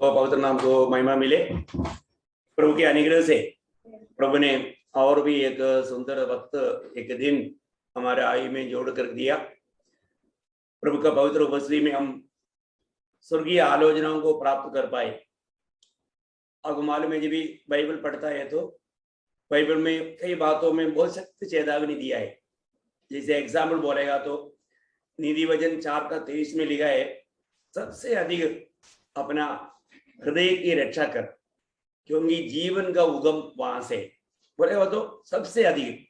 वो पवित्र नाम को महिमा मिले। प्रभु के अनुग्रह से प्रभु ने और भी एक सुंदर वक्त एक दिन हमारे आयु में जोड़ कर दिया। प्रभु का पवित्र उपस्थिति में हम स्वर्गीय आलोचनाओं को प्राप्त कर पाए। आपको मालूम है, जब भी बाइबल पढ़ता है तो बाइबल में कई बातों में बहुत सख्त चेतावनी दिया है। जैसे एग्जाम्पल बोलेगा तो नीति वचन 4:23 में लिखा है, सबसे अधिक अपना हृदय की रक्षा कर, क्योंकि जीवन का उगम वहां से बोलेगा तो सबसे अधिक।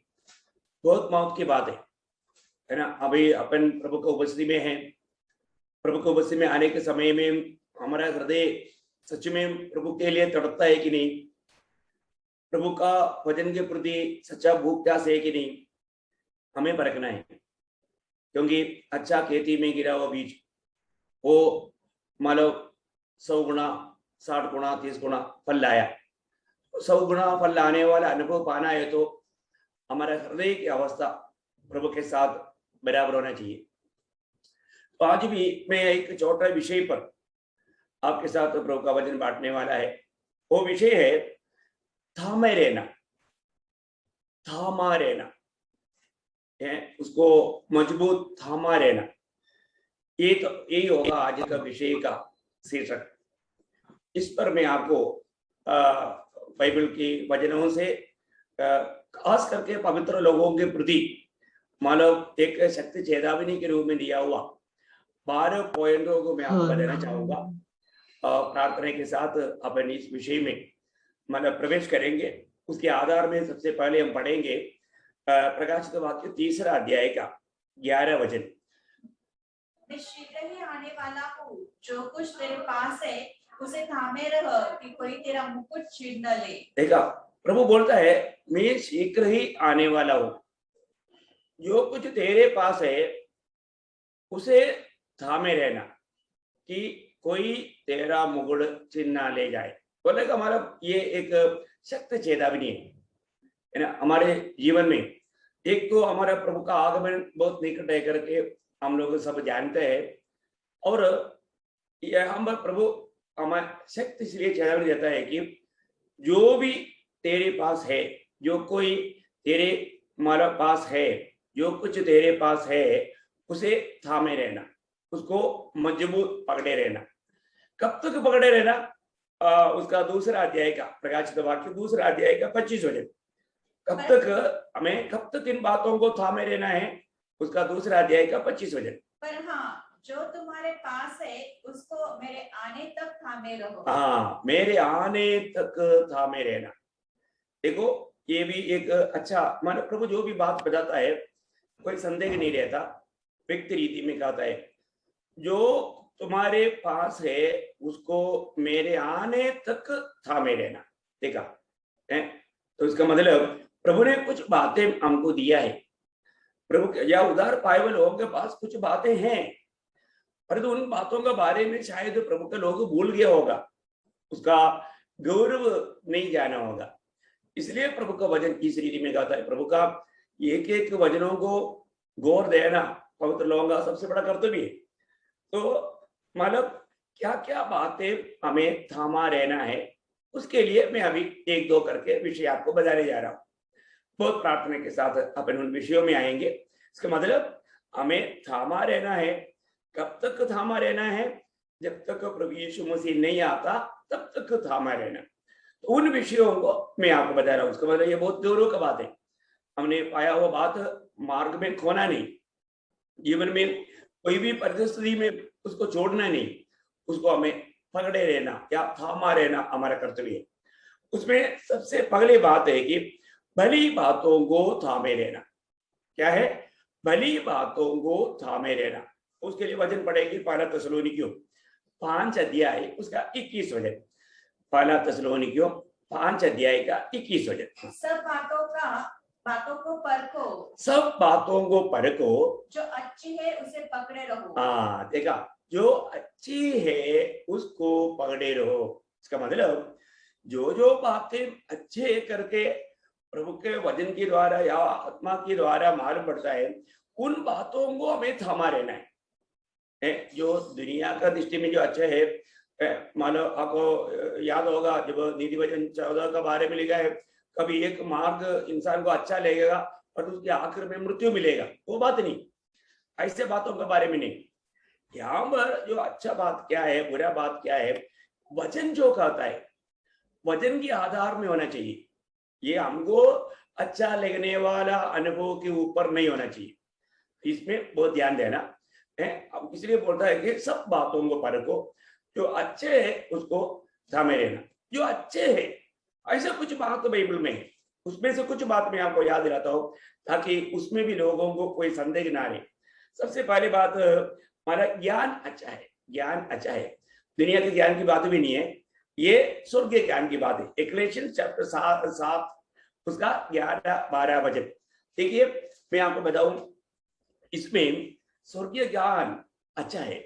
बहुत मौत की बात है ना। अभी अपन प्रभु को उपस्थिति में है। प्रभु को उपस्थिति में आने के समय में हमारा हृदय सच में प्रभु के लिए तड़पता है कि नहीं, प्रभु का वचन के प्रति सच्चा भूख प्यास है कि नहीं, हमें परखना है। क्योंकि अच्छा खेती में गिरा हुआ बीज वो मतलब 100 गुना 60 गुना 30 गुना फल लाया। 100 गुना फल लाने वाला अनुभव पाना है तो हमारा हृदय की अवस्था प्रभु के साथ बराबर होना चाहिए। तो आज भी मैं एक छोटा विषय पर आपके साथ प्रभु का वचन बांटने वाला है। वो विषय है थामे रहना। थामा रहना है, उसको मजबूत थामा रहना। ये तो यही होगा आज का विषय का शीर्षक। इस पर मैं आपको बाइबल की वचनों से खास करके पवित्र लोगों के प्रति मानव एक शक्ति चेतावनी के रूप में दिया हुआ 12 पॉइंटों को मैं आपको बताना चाहूंगा। प्रार्थना के साथ अपन इस विषय में मतलब प्रवेश करेंगे। उसके आधार में सबसे पहले हम पढ़ेंगे प्रकाशित वाक्य 3 अध्याय का 11 वचन। मैं शीघ्र ही आने वाला हूँ, जो कुछ तेरे पास है उसे थामे रह कि कोई तेरा मुकुट छीन न ले। देखा, प्रभु बोलता है मैं शीघ्र ही आने वाला हूँ, जो कुछ तेरे पास है उसे थामे रहना कि कोई तेरा मुकुट छीन ना ले जाए। बोले का हमारा ये एक सख्त चेतावनी है ना हमारे जीवन में। एक तो हमारा प्रभु का आगमन बहुत निकट है करके हम लोग सब जानते हैं, और यह हम प्रभु हमारे शक्ति इसलिए चेतावनी देता है कि जो भी तेरे पास है, जो कोई तेरे हमारा पास है, जो कुछ तेरे पास है उसे थामे रहना, उसको मजबूत पकड़े रहना। कब तक पकड़े रहना? उसका 2 अध्याय का प्रकाशित वाक्य 2 अध्याय का 25 वचन। कब तक हमें कब तक इन बातों को थामे रहना है? उसका 2 अध्याय का 25 वचन। पर हाँ, जो तुम्हारे पास है उसको मेरे आने तक थामे रहो। हाँ, मेरे आने तक थामे रहना। देखो, ये भी एक अच्छा मानो प्रभु जो भी बात बताता है कोई संदेह नहीं रहता। व्यक्ति रीति में कहता है जो तुम्हारे पास है उसको मेरे आने तक थामे रहना। देखा है? तो इसका मतलब प्रभु ने कुछ बातें हमको दिया है। प्रभु या उदार पाए हुए लोगों के पास कुछ बातें हैं, परंतु उन बातों के बारे में शायद प्रभु के लोग भूल गया होगा, उसका गौरव नहीं जाना होगा। इसलिए प्रभु का वचन किस रीति में गाता है। प्रभु का एक एक वचनों को गौर देना पवित्र लोगों का सबसे बड़ा कर्तव्य है। तो मतलब क्या क्या बातें हमें थामा रहना है, उसके लिए मैं अभी 1-2 करके विषय आपको बताने जा रहा हूँ। बहुत प्रार्थना के साथ अपन उन विषयों में आएंगे। इसका मतलब हमें थामा रहना है। कब तक थामा रहना है? जब तक प्रभु यीशु मसीह नहीं आता तब तक थामा रहना। तो उन विषयों को मैं आपको बता रहा हूँ। उसका मतलब ये बहुत गौरव का बात है। हमने पाया हुआ बात मार्ग में खोना नहीं, जीवन में कोई भी परिस्थिति में उसको छोड़ना नहीं, उसको हमें पकड़े रहना या थामा रहना हमारा कर्तव्य है। उसमें सबसे पहली बात है कि भली बातों को थामे रहना। क्या है? भली बातों को थामे रहना। उसके लिए वचन पढ़ेंगे 1 थिस्सलुनीकियों 5 अध्याय उसका 21 वचन। 1 थिस्सलुनीकियों 5 अध्याय का 21 वचन। सब बातों को परखो, सब बातों को परखो, जो अच्छी है उसे पकड़े रहो। हाँ, देखा, जो अच्छी है उसको पकड़े रहो। इसका मतलब जो बातें अच्छे करके प्रभु के वचन के द्वारा या आत्मा के द्वारा मालूम पड़ता है, उन बातों को हमें थामा रहना है। जो दुनिया का दृष्टि में जो अच्छा है मान लो आपको याद होगा जब नीति वचन 14 का बारे में लिखा है, कभी एक मार्ग इंसान को अच्छा लगेगा और उसके आखिर में मृत्यु मिलेगा, वो बात नहीं, ऐसे बातों के बारे में नहीं। यहाँ पर जो अच्छा बात क्या है, बुरा बात क्या है, वचन जो कहता है वचन के आधार में होना चाहिए। ये हमको अच्छा लगने वाला अनुभव के ऊपर नहीं होना चाहिए, इसमें बहुत ध्यान देना है। अब इसलिए बोलता है कि सब बातों को परखो, जो अच्छे है उसको थामे रहना। जो अच्छे है ऐसा कुछ बात तो बाइबल में है, उसमें से कुछ बात मैं आपको याद दिलाता हूँ ताकि उसमें भी लोगों को कोई संदेह ना रहे। सबसे पहली बात, हमारा ज्ञान अच्छा है, ज्ञान अच्छा है, दुनिया के ज्ञान की बात भी नहीं है, ये स्वर्गीय ज्ञान की बात है। इक्लेशियंस चैप्टर 7 उसका 11-12 वचन देखिए, मैं आपको बताऊं, इसमें स्वर्गीय ज्ञान अच्छा है।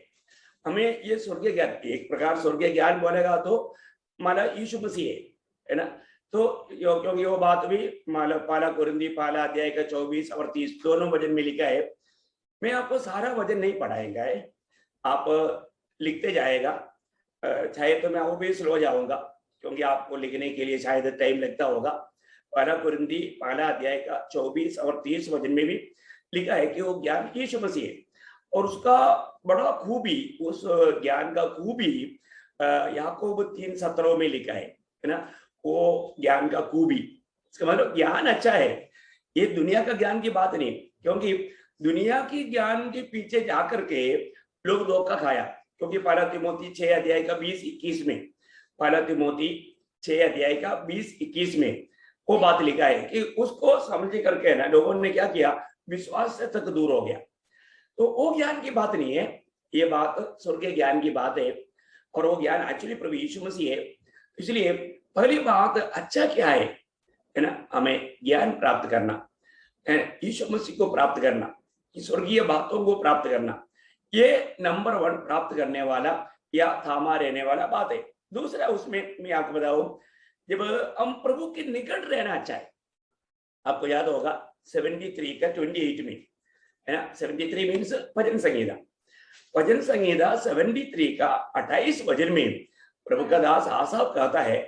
हमें ये स्वर्गीय ज्ञान, एक प्रकार स्वर्गीय ज्ञान बोलेगा तो माला यीशु मसीह है ना, तो क्योंकि वो बात भी माला पहला कुरिन्थी पहला अध्याय का 24 और 30 दोनों वचन में लिखा है। मैं आपको सारा वचन नहीं पढ़ाएगा है, आप लिखते जाएगा, चाहे तो मैं वो भी स्लो जाऊंगा क्योंकि आपको लिखने के लिए शायद टाइम लगता होगा। पहला कुरिन्थी पहला अध्याय का 24 और 30 वचन में भी लिखा है कि वो ज्ञान यीशु मसीह है, और उसका बड़ा खूबी, उस ज्ञान का खूबी याकूब 3:17 में लिखा है ना, वो ज्ञान का खूबी, इसका मतलब ज्ञान अच्छा है। ये दुनिया का ज्ञान की बात नहीं, क्योंकि दुनिया की ज्ञान के पीछे जाकर के लोग धोखा खाया, क्योंकि पहला तिमोथी 6 अध्याय का 20-21 में, पहला तिमोथी 6 अध्याय का 20-21 में वो बात लिखा है कि उसको समझ करके ना लोगों ने क्या किया, विश्वास से तक दूर हो गया। तो वो ज्ञान की बात नहीं है, ये बात स्वर्गीय ज्ञान की बात है, और वो ज्ञान एक्चुअली प्रभु यीशु मसीह है। इसलिए पहली बात अच्छा क्या है ना, हमें ज्ञान प्राप्त करना, यीशु मसीह को प्राप्त करना, स्वर्गीय बातों को प्राप्त करना, ये नंबर 1 प्राप्त करने वाला या थामा रहने वाला बात है। दूसरा, उसमें मैं आपको बताऊं, जब हम प्रभु के निकट रहना अच्छा है, आपको याद होगा 73 का 28 में है ना, 73 मीन्स भजन संगीता, भजन संगीता 73 का 28 वचन में प्रभु का दास आसाफ कहता है,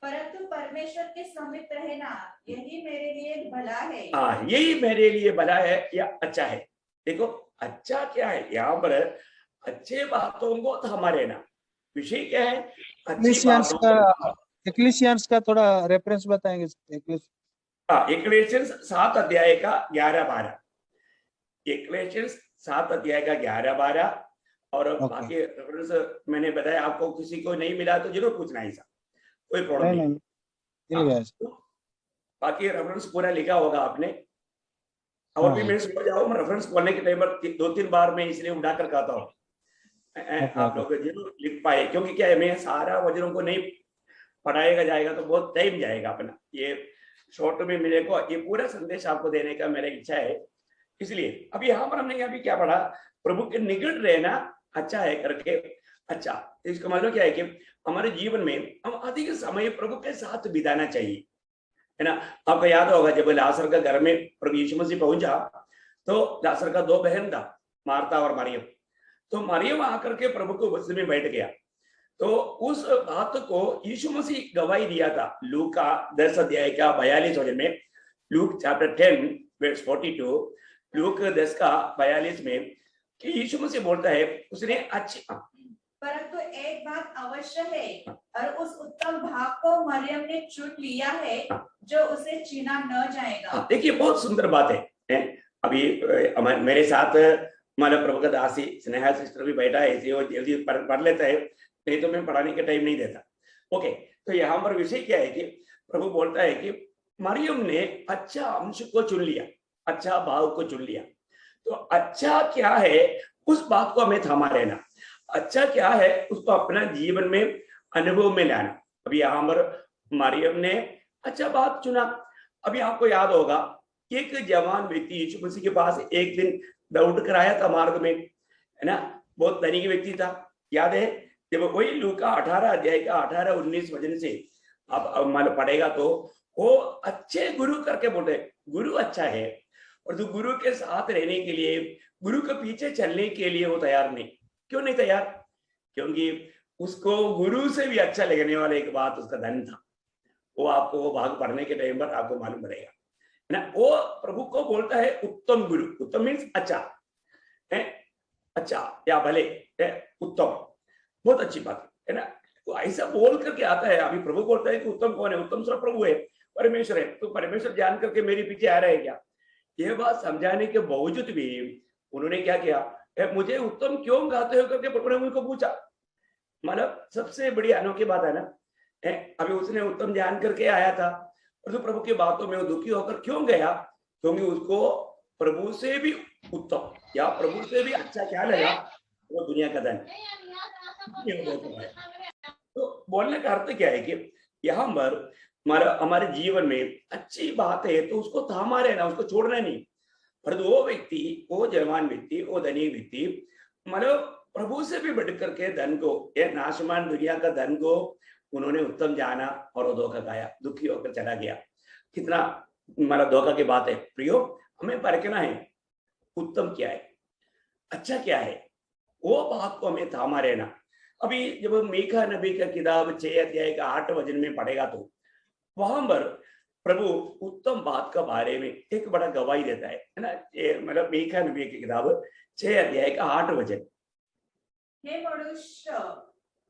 परंतु परमेश्वर के समीप रहना यही मेरे लिए भला है। यही मेरे लिए भला है या अच्छा है। देखो अच्छा क्या है, यहाँ पर अच्छे बातों को थामा रहना, विषय क्या है, अच्छी बातों को। एक्लेसियंस का थोड़ा रेफरेंस बताएंगे? इक्लेसियंस 7 अध्याय का 11-12, इक्लेसियंस 7 अध्याय का 11-12, और बाकी रेफरेंस मैंने बताया, आपको किसी को नहीं मिला तो जरूर पूछना ही, कोई प्रॉब्लम नहीं। बाकी रेफरेंस पूरा लिखा होगा आपने, और भी मैं समझ जाऊँ, रेफरेंस बोलने के टाइम पर 2-3 बार मैं इसलिए उठाकर कहता हूँ, आप लोग जरूर लिख पाए, क्योंकि क्या है, मैं सारा वचनों को नहीं पढ़ाएगा जाएगा तो बहुत टाइम जाएगा अपना, ये शॉर्ट में मेरे को ये पूरा संदेश आपको देने का मेरा इच्छा है। इसलिए अभी यहाँ पर हमने अभी क्या पढ़ा, प्रभु के निकट रहना अच्छा है करके। अच्छा, इसका मतलब क्या है कि हमारे जीवन में हम अधिक समय प्रभु के साथ बिताना चाहिए, है ना। आपको याद होगा जब लाजर का घर में प्रभु यीशु मसीह पहुंचा, तो लाजर का 2 बहन था, मार्था और मरियम, तो मरियम आकर के प्रभु को बस में बैठ गया, तो उस बात को यीशु मसीह गवाही दिया था। लूका 10 अध्याय का 42 वचन में, लूक चैप्टर 10 वर्स 42, लूक 10 का 42 में कि यीशु मसीह बोलता है, उसने अच्छी, परंतु एक बात अवश्य है, और उस उत्तम भाग को मरियम ने चुन लिया है जो उसे छीना न जाएगा। देखिए बहुत सुंदर बात है। अभी मेरे साथ हमारा प्रभु का दासी स्नेहा सिस्टर भी बैठा है, इसलिए वो जल्दी पढ़ लेता है, नहीं तो मैं पढ़ाने का टाइम नहीं देता। ओके, तो यहाँ पर विषय क्या है कि प्रभु बोलता है कि मरियम ने अच्छा अंश को चुन लिया, अच्छा भाव को चुन लिया। तो अच्छा क्या है उस बात को हमें थामा रहना, अच्छा क्या है उसको अपना जीवन में अनुभव में लाना। अभी यहाँ पर मरियम ने अच्छा बात चुना। अभी आपको याद होगा एक जवान व्यक्ति यीशु मसीह के पास एक दिन दौड़ कर आया था मार्ग में, है ना, बहुत धनी व्यक्ति था, याद है। जब वही लूका 18 अध्याय का 18-19 वचन से आप मान पढ़ेगा तो वो अच्छे गुरु करके बोलते, गुरु अच्छा है, और जो गुरु के साथ रहने के लिए, गुरु के पीछे चलने के लिए वो तैयार नहीं। क्यों नहीं तैयार? क्योंकि उसको गुरु से भी अच्छा लगने वाला एक बात उसका धन था। वो आपको वो भाग पढ़ने के टाइम पर आपको मालूम पड़ेगा, है ना। वो प्रभु को बोलता है उत्तम गुरु। उत्तम मीन्स अच्छा है, अच्छा या भले है, उत्तम, बहुत अच्छी बात है ना। तो ऐसा बोल करके आता है। अभी प्रभु बोलता है कि उत्तम कौन है? उत्तम सिर्फ प्रभु है, परमेश्वर है। तो परमेश्वर जान करके मेरे पीछे आ रहा है क्या? ये बात समझाने के बावजूद भी उन्होंने क्या किया, मुझे उत्तम क्यों गाते हो करके प्रभु ने उनको पूछा। मतलब सबसे बड़ी अनोखी बात है ना। अभी उसने उत्तम जान करके आया था, और तो प्रभु की बातों में वो दुखी होकर क्यों गया? क्योंकि उसको प्रभु से भी उत्तम या प्रभु से भी अच्छा क्या लगा? वो दुनिया का धन। तो बोलने का अर्थ क्या है कि यहाँ पर हमारे जीवन में अच्छी बात है तो उसको थामा रहना, उसको छोड़ना नहीं। पर वो व्यक्ति, वो जवान व्यक्ति, वो धनी व्यक्ति मतलब प्रभु से भी बढ़ करके धन को, ये नाशमान दुनिया का धन को उन्होंने उत्तम जाना और वो धोखा खाया, दुखी होकर चला गया। कितना मतलब धोखा की बात है प्रियो। हमें परखना है उत्तम क्या है, अच्छा क्या है, वो बात को हमें थामा रहना। अभी जब मीका नबी का किताब 6 अध्याय का 8 वचन में पढ़ेगा तो वहां पर प्रभु उत्तम बात का बारे में एक बड़ा गवाही देता है ना। मतलब मीका नबी की किताब 6 अध्याय का 8 वचन। हे मनुष्य,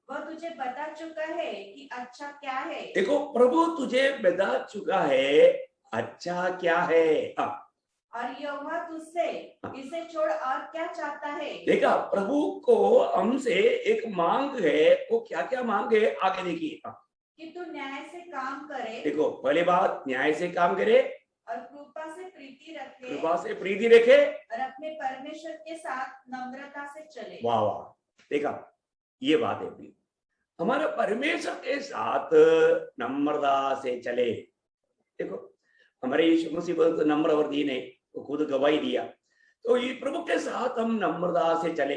वह तुझे बता चुका है कि अच्छा क्या है। देखो, प्रभु तुझे बता चुका है अच्छा क्या है। और यहोवा तुझसे इसे छोड़ और क्या चाहता है। देखा, प्रभु को हमसे एक मांग है। वो क्या क्या मांग है आगे देखिए। कि तू न्याय से काम करे। देखो, पहली बात न्याय से काम करे और कृपा से प्रीति रखे। कृपा से प्रीति रखे और अपने परमेश्वर के साथ नम्रता से चले। वाह वाह, देखा ये बात है, हमारा परमेश्वर के साथ नम्रता से चले। देखो, हमारे यीशु मसीह बहुत नम्र और दीन है, वो खुद गवाही दिया। तो ये प्रभु के साथ हम नम्रता से चले,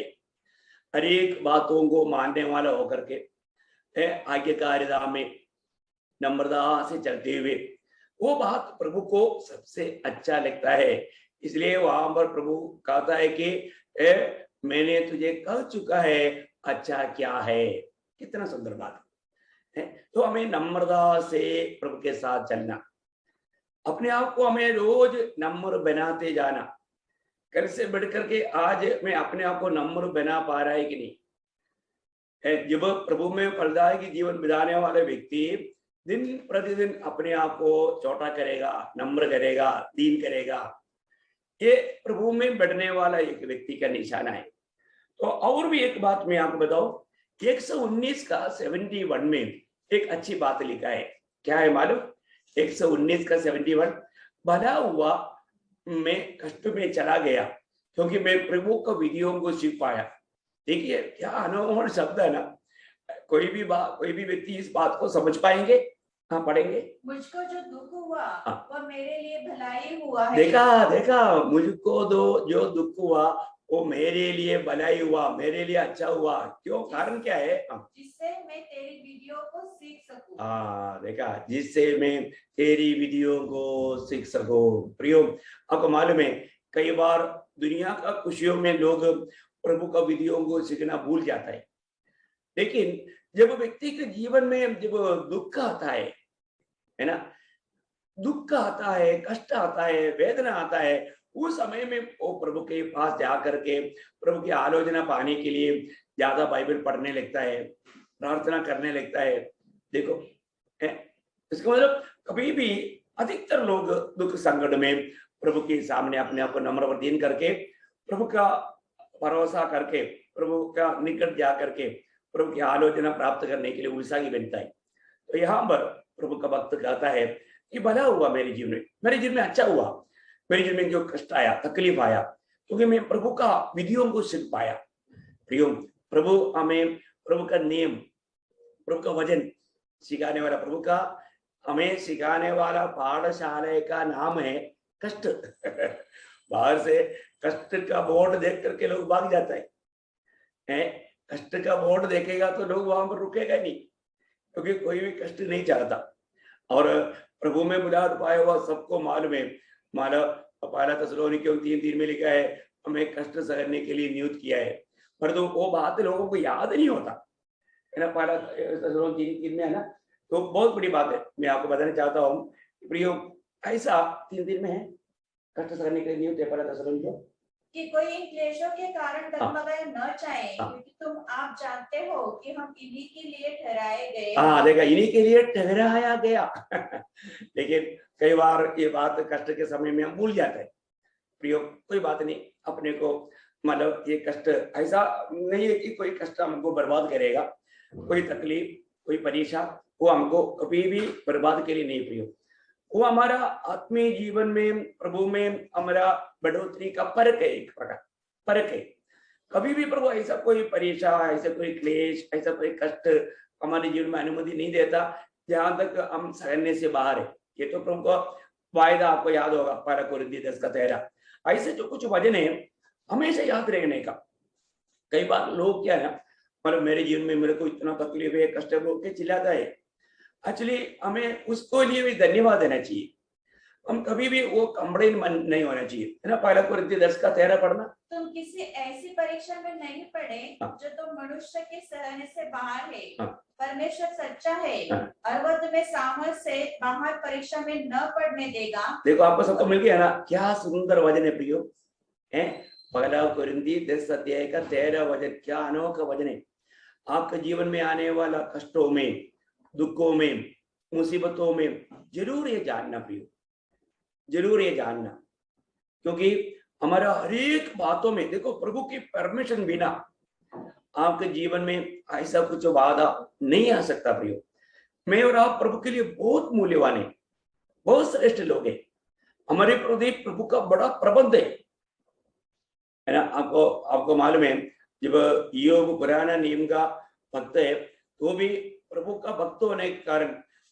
हर एक बातों को मानने वाला होकर के आज्ञाकारिता में नम्रता से चलते हुए, वो बात प्रभु को सबसे अच्छा लगता है। इसलिए वहां पर प्रभु कहता है कि मैंने तुझे कह चुका है अच्छा क्या है। कितना सुंदर बात है। तो हमें नम्रता से प्रभु के साथ चलना, अपने आप को हमें रोज नम्र बनाते जाना। कल से बढ़कर के आज मैं अपने आप को नम्र बना पा रहा है कि नहीं? जब प्रभु में फलदायक की जीवन बिताने वाले व्यक्ति दिन प्रतिदिन अपने आप को छोटा करेगा, नम्र करेगा, दीन करेगा, ये प्रभु में बढ़ने वाला एक व्यक्ति का निशाना है। तो और भी एक बात मैं आपको बताऊं, 119 का 71 में एक अच्छी बात लिखा है। क्या है मालूम? 119 का 71, भला हुआ मैं कष्ट में चला गया क्योंकि मैं प्रभु का विधियों को सीख पाया। देखिए क्या अनमोल शब्द है ना। कोई भी व्यक्ति इस बात को समझ पाएंगे? हाँ, पढ़ेंगे। मुझको जो दुख हुआ वह मेरे लिए भलाई हुआ है। देखा मुझको जो दुख हुआ वो मेरे लिए भलाई हुआ, मेरे लिए अच्छा हुआ। क्यों? कारण क्या है? जिससे मैं तेरी विधियों को सीख सकूं। देखा, जिससे मैं तेरी विधियों को सीख सकूं। प्रियो, आपको मालूम है कई बार दुनिया का खुशियों में लोग प्रभु का विधियों को सीखना भूल जाता है। लेकिन जब व्यक्ति के जीवन में जब दुख आता है ना, दुख आता है, कष्ट आता है, वेदना आता है, उस समय में वो प्रभु के पास जाकर के प्रभु की आलोचना पाने के लिए ज्यादा बाइबल पढ़ने लगता है, प्रार्थना करने लगता है। देखो, इसका मतलब कभी भी अधिकतर लोग दुख संकट में प्रभु के सामने अपने आप को नम्र और दीन करके, प्रभु का भरोसा करके, प्रभु का निकट जा करके प्रभु की आलोचना प्राप्त करने के लिए उत्साही बनता है। तो यहाँ पर प्रभु का भक्त कहता है कि भला हुआ मेरे जीवन में अच्छा हुआ, मेरे जीवन में जो कष्ट आया, तकलीफ आया, क्योंकि मैं प्रभु का विधियों को सीख पाया। प्रियो, प्रभु हमें प्रभु का नियम, प्रभु का वचन सिखाने वाला, प्रभु का हमें सिखाने वाला पाठशाला का नाम है कष्ट। बाहर से कष्ट का बोर्ड देख करके लोग भाग जाता है। कष्ट का बोर्ड देखेगा तो लोग वहां पर रुकेगा नहीं, क्योंकि कोई भी कष्ट नहीं चाहता। और प्रभु में बुलाहट पाया हुआ सबको मालूम है। माला पहला थिस्सलुनीकियों 3:3 में लिखा है, हमें कष्ट सहने के लिए नियुक्त किया है। पर तो वो बात लोगों को याद नहीं होता। है ना, पहला थेसलोनिकि 3:3 में है ना। तो बहुत बड़ी बात है, मैं आपको बताना चाहता हूँ प्रियो, ऐसा 3:3 में है, कष्ट सहने के लिए नहीं होते, पहला थेसलोनिकि कि कोई इन क्लेशों के कारण हाँ। डगमगाए न जाए, हाँ। क्योंकि तुम आप जानते हो कि हम इन्हीं के लिए ठहराए गए हाँ हैं। देखा, इन्हीं के लिए ठहराया गया। लेकिन कई बार ये बात कष्ट के समय में हम भूल जाते हैं। प्रियो, कोई बात नहीं, अपने को मतलब ये कष्ट ऐसा नहीं है कि कोई कष्ट हमको बर्बाद करेगा, कोई तकलीफ, कोई परेशान, वो हमको कभी भी बर्बाद के लिए नहीं प्रियो, वो हमारा आत्मीय जीवन में प्रभु में हमारा बढ़ोतरी का परक है, एक प्रकार परक है। कभी भी प्रभु ऐसा कोई परेशान, ऐसा कोई क्लेश, ऐसा कोई कष्ट हमारे जीवन में अनुमति नहीं देता जहां तक हम सहने से बाहर है। ये तो प्रभु का वायदा आपको याद होगा, 12 कोरिन्थियों 10:13। ऐसे जो कुछ वचन है हमेशा याद रखने का। कई बार लोग क्या है, मतलब मेरे जीवन में मेरे को इतना तकलीफ है, कष्ट है बोल के चिल्लाता है। एक्चुअली हमें उसको लिए भी धन्यवाद देना चाहिए, हम कभी भी वो कमरे नहीं होना चाहिए, है ना। 12 कोरिन्थियों 10:13 पढ़ना। तुम किसी ऐसी परीक्षा में नहीं पड़े जो तुम मनुष्य के सहने से बाहर है। परमेश्वर सच्चा है और वह तुम्हें सामर्थ से बाहर परीक्षा में न पड़ने देगा। देखो आपको सबको मिल गया ना, क्या सुंदर वचन है प्रियो, है 12 कोरिन्थियों 10:13 वचन, क्या अनोखा वचन है। आपके जीवन में आने वाला कष्टों में, दुखों में, मुसीबतों में जरूर ये जानना प्रियो, जरूर ये जानना, क्योंकि हमारा हर एक बातों में देखो प्रभु की परमिशन बिना आपके जीवन में ऐसा कुछ वादा नहीं आ सकता प्रियो। मैं और आप प्रभु के लिए बहुत मूल्यवान है, बहुत श्रेष्ठ लोग हैं। हमारे प्रभु का बड़ा प्रबंध है ना। आपको मालूम है, जब योग पुराना नियम का भक्त है तो भी प्रभु का भक्त होने के कारण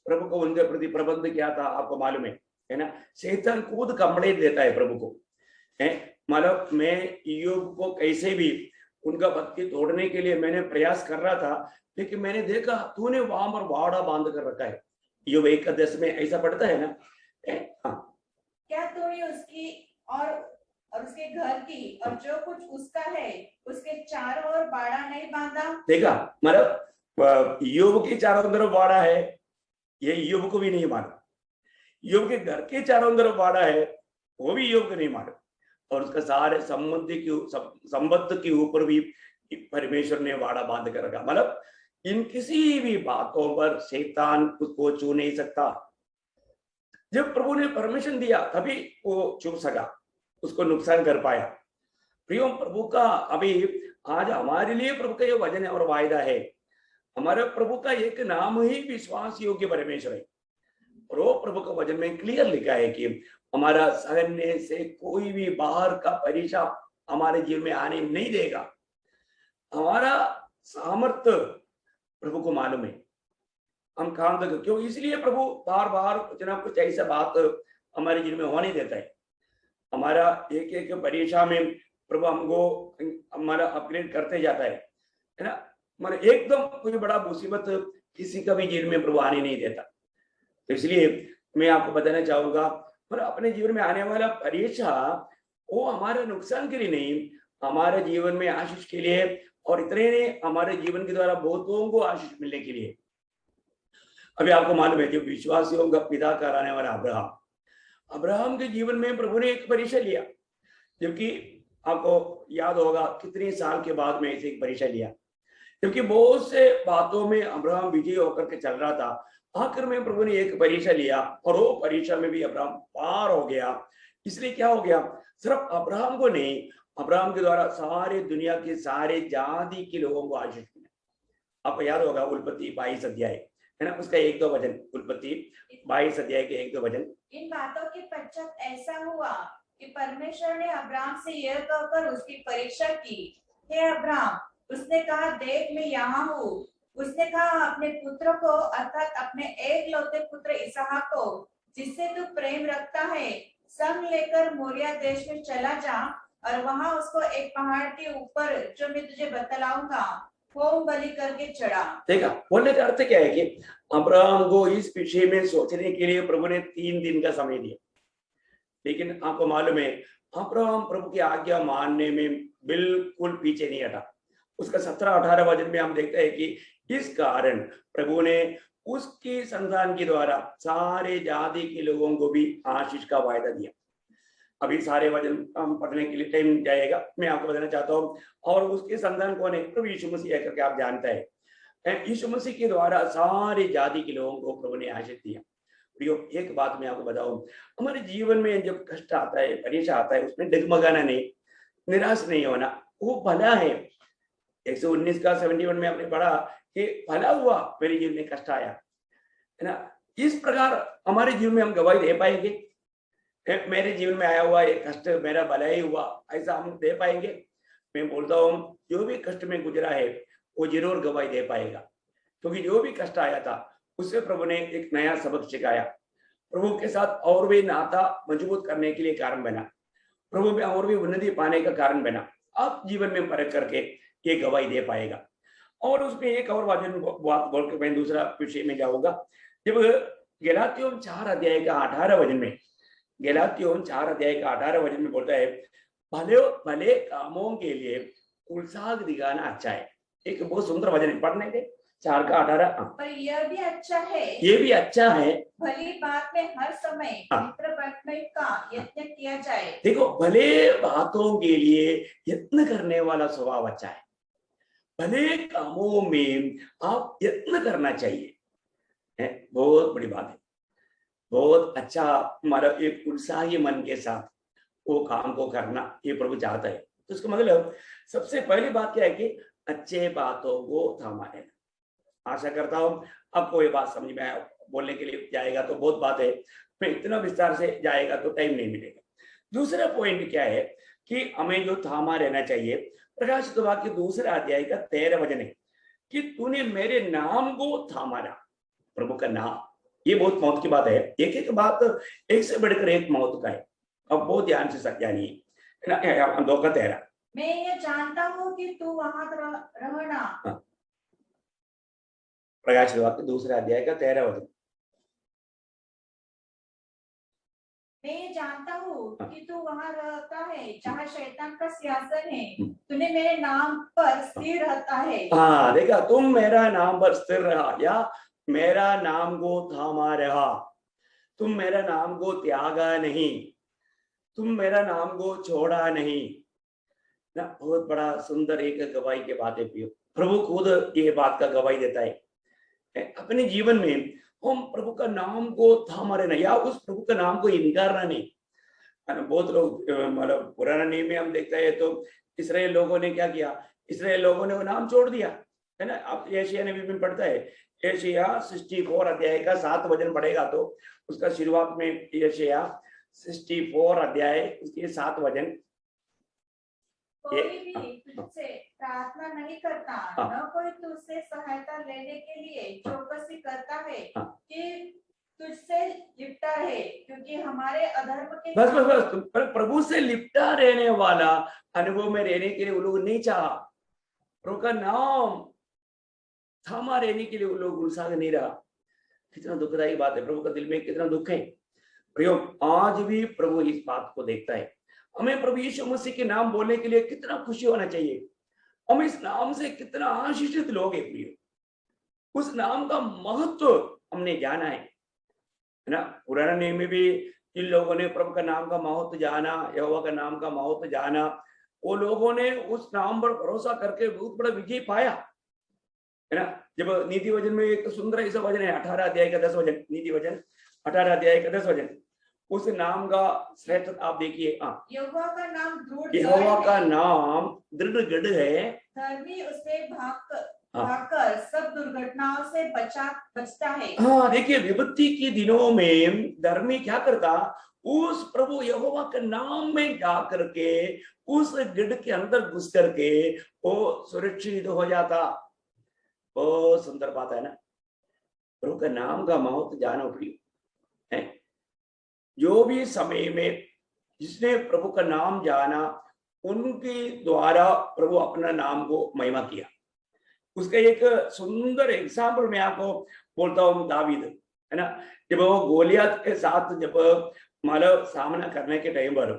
प्रभु को उनके प्रति प्रबंध क्या था आपको मालूम है ना। शैतान खुद कमड़े देता है प्रभु को, है मतलब मैं योग को कैसे भी उनका भक्ति तोड़ने के लिए मैंने प्रयास कर रहा था, लेकिन मैंने देखा तूने वहां पर वाड़ा बांध कर रखा है। योग 1:10 में ऐसा पढ़ता है ना। हाँ, क्या तूने उसकी और उसके घर की और जो कुछ उसका है उसके चारों ओर बाड़ा नहीं बांधा। देखा, मतलब योग के चारों तरफ बाड़ा है, ये योग को भी नहीं माना। योग के घर के चारों तरफ बाड़ा है, वो भी योग को नहीं माना। और उसका सारे संबंध के ऊपर भी परमेश्वर ने वाड़ा बांध कर रखा। मतलब इन किसी भी बातों पर शैतान उसको छू नहीं सकता। जब प्रभु ने परमिशन दिया तभी वो छू सका, उसको नुकसान कर पाया। प्रियो, प्रभु का अभी आज हमारे लिए प्रभु का ये वचन है और वायदा है। हमारे प्रभु का एक नाम ही विश्वास योग्य परमेश्वर है, और वो प्रभु का वचन में क्लियर लिखा है कि हमारा सहने से कोई भी बाहर का परीक्षा हमारे जीवन में आने नहीं देगा। हमारा सामर्थ्य प्रभु को मालूम है, हम कहां तक क्यों, इसलिए प्रभु बार बार कुछ ना कुछ ऐसा बात हमारे जीवन में होने देता है। हमारा एक एक परीक्षा में प्रभु हमको हमारा अपग्रेड करते जाता है ना। मतलब एकदम कोई बड़ा मुसीबत किसी का भी जीवन में प्रभु आने नहीं देता। तो इसलिए मैं आपको बताना चाहूंगा, मतलब अपने जीवन में आने वाला परीक्षा वो हमारे नुकसान के लिए नहीं, हमारे जीवन में आशीष के लिए, और इतने ने हमारे जीवन के द्वारा बहुतों को आशीष मिलने के लिए। अभी आपको मालूम है, जो विश्वासियों का पिता कराने वाला अब्राहम के जीवन में प्रभु ने एक परीक्षा लिया, जबकि आपको याद होगा कितने साल के बाद में ऐसे एक परीक्षा लिया, क्योंकि बहुत से बातों में अब्राहम विजयी होकर के चल रहा था। आखिर में प्रभु ने एक परीक्षा लिया और वो परीक्षा में भी अब्राहम पार हो गया। इसलिए क्या हो गया, सिर्फ अब्राहम को नहीं, अब्राहम के द्वारा सारे दुनिया के सारे जाति के लोगों को आशीष मिला। आपको याद होगा उत्पत्ति 22 अध्याय है ना, उसका 1-2 वचन, उत्पत्ति 22 अध्याय के 1-2 वचन। इन बातों के पश्चात ऐसा हुआ कि परमेश्वर ने अब्राहम से यह कहकर उसकी परीक्षा की, हे अब्राहम। उसने कहा, देख मैं यहाँ हूँ। उसने कहा, अपने पुत्र को अर्थात अपने एकलौते पुत्र इसहाक को, जिससे तू प्रेम रखता है, संग लेकर मोरिया देश में चला जा और वहां उसको एक पहाड़ के ऊपर जो मैं तुझे बतलाऊंगा होम बलि करके चढ़ा। देखा, बोलने का अर्थ क्या है कि अब्राहम को इस विषय में सोचने के लिए प्रभु ने 3 दिन का समय दिया, लेकिन आपको मालूम है अब्राहम प्रभु की आज्ञा मानने में बिल्कुल पीछे नहीं हटा। उसका 17-18 वचन में हम देखते हैं कि इस कारण प्रभु ने उसकी संतान के द्वारा सारे जाति के लोगों को भी आशीष का वायदा दिया। अभी सारे वचन हम पढ़ने के लिए टाइम जाएगा, मैं आपको बताना चाहता हूँ। और उसके संतान कौन है? प्रभु यीशु मसीह है करके आप जानते हैं। यीशु मसीह के द्वारा सारे जाति के लोगों को प्रभु ने आशीष दिया। एक बात मैं आपको बताऊं, हमारे जीवन में जब कष्ट आता है, परेशान आता है, उसमें डगमगाना नहीं, निराश नहीं होना, वो भला है। 119 का 71 में आपने पढ़ा कि भला हुआ मेरे जीवन में कष्ट आया, है ना। इस प्रकार हमारे जीवन में हम गवाही दे पाएंगे, मेरे जीवन में आया हुआ ये कष्ट मेरा भला ही हुआ, ऐसा हम दे पाएंगे? मैं बोलता हूँ जो भी कष्ट में गुजरा है वो जरूर गवाही दे पाएगा, क्योंकि जो भी कष्ट आया था उससे प्रभु ने एक नया सबक सिखाया, प्रभु के साथ और भी नाता मजबूत करने के लिए कारण बना, प्रभु में और भी उन्नति पाने का कारण बना। आप जीवन में परख करके ये गवाही दे पाएगा। और उसमें एक और वचन बात बोल के मैं दूसरा विषय में जाऊंगा। जब गलातियों 4 अध्याय का 18 वचन में, गलातियों 4 अध्याय का 18 वचन में बोलता है, भले भले कामों के लिए उत्साह दिखाना अच्छा है। एक बहुत सुंदर वचन है, पढ़ने के 4 का 18। पर यह भी अच्छा है, ये भी अच्छा है, भली बात में हर समय मित्र बनने का यत्न किया जाए। देखो, भले बातों के लिए यत्न करने वाला स्वभाव अच्छा है, भले कामों में आप यत्न करना चाहिए, है बहुत बड़ी बात है। बहुत अच्छा, हमारा एक उत्साही मन के साथ वो काम को करना ये प्रभु चाहता है। तो इसका मतलब सबसे पहली बात क्या है कि अच्छे बातों को थामा रहना। आशा करता हूं आपको ये बात समझ में बोलने के लिए जाएगा तो बहुत बात है, मैं इतना विस्तार से जाएगा तो टाइम नहीं मिलेगा। दूसरा पॉइंट क्या है कि हमें जो थामा रहना चाहिए, प्रकाशित वाक्य 2 अध्याय का 13 वचन है कि तूने मेरे नाम को थामा रहा। प्रभु का नाम, ये बहुत मौत की बात है। एक एक बात एक से बढ़कर एक मौत का है। अब बहुत ध्यान से जानिए। 2 का 13, मैं ये जानता हूँ कि तू वहां रहना। प्रकाशित वाक्य 2 अध्याय का 13 वचन। मैं ये जानता हूँ कि तू वहां रहता है जहाँ शैतान का सिंहासन है, तूने मेरे नाम पर स्थिर रहता है। हाँ देखा, तुम मेरा नाम पर स्थिर रहा या मेरा नाम को थामा रहा, तुम मेरा नाम को त्यागा नहीं, तुम मेरा नाम को छोड़ा नहीं ना। बहुत बड़ा सुंदर एक गवाही के बात है प्रियो। प्रभु खुद ये बात का गवाही देता है अपने जीवन में। हम प्रभु का नाम को थामा रहना या उस प्रभु का नाम को इनकारना नहीं। बहुत लोग मतलब पुराना नियम में हम देखते हैं तो इस्राएल लोगों ने क्या किया, इस्राएल लोगों ने वो नाम छोड़ दिया, है ना। आप यशायाह नबी में पढ़ता है, यशायाह 64 अध्याय का 7 वचन पढ़ेगा तो उसका शुरुआत में यशायाह 64 अध्याय उसके 7 वचन, कोई भी तुझसे प्रार्थना नहीं करता, न कोई तुझसे सहायता लेने के लिए चौकसी करता है कि तुझसे लिपटा है, क्योंकि हमारे अधर्म के बस प्रभु से लिपटा रहने वाला अनुभव में रहने के लिए वो लोग नहीं चाहा। प्रभु का नाम थामा रहने के लिए वो लोग उत्साह नहीं रहा। कितना दुखदायी बात है, प्रभु का दिल में कितना दुख है। प्रयोग आज भी प्रभु इस बात को देखता है। हमें प्रभु यीशु मसीह के नाम बोलने के लिए कितना खुशी होना चाहिए। हम इस नाम से कितना आशीषित लोग हैं प्रिय। उस नाम का महत्व हमने जाना है ना। पुराने नियम में भी जिन लोगों ने प्रभु का नाम का महत्व जाना, यहोवा का नाम का महत्व जाना, वो लोगों ने उस नाम पर भरोसा करके बहुत बड़ा विजय पाया, है ना। जब नीति वचन में एक सुंदर ऐसा वचन है 18 अध्याय का 10 वचन, नीति वचन 18 अध्याय का 10 वचन, उस नाम का श्रेष्ठ आप देखिए। यहोवा का नाम दृढ़ गढ़ है, धर्मी उससे भागकर सब दुर्घटनाओं से बचता है। हाँ देखिए, विपत्ति के दिनों में धर्मी क्या करता, उस प्रभु यहोवा के नाम में जा करके उस गढ़ के अंदर घुस करके वो सुरक्षित हो जाता। बहुत सुंदर बात है ना। प्रभु का नाम का महत्व जानो प्रिय है। जो भी समय में जिसने प्रभु का नाम जाना, उनके द्वारा प्रभु अपना नाम को महिमा किया। उसका एक सुंदर एग्जाम्पल मैं आपको बोलता हूँ, दावीद, है ना। जब वो गोलियत के साथ जब मतलब सामना करने के टाइम पर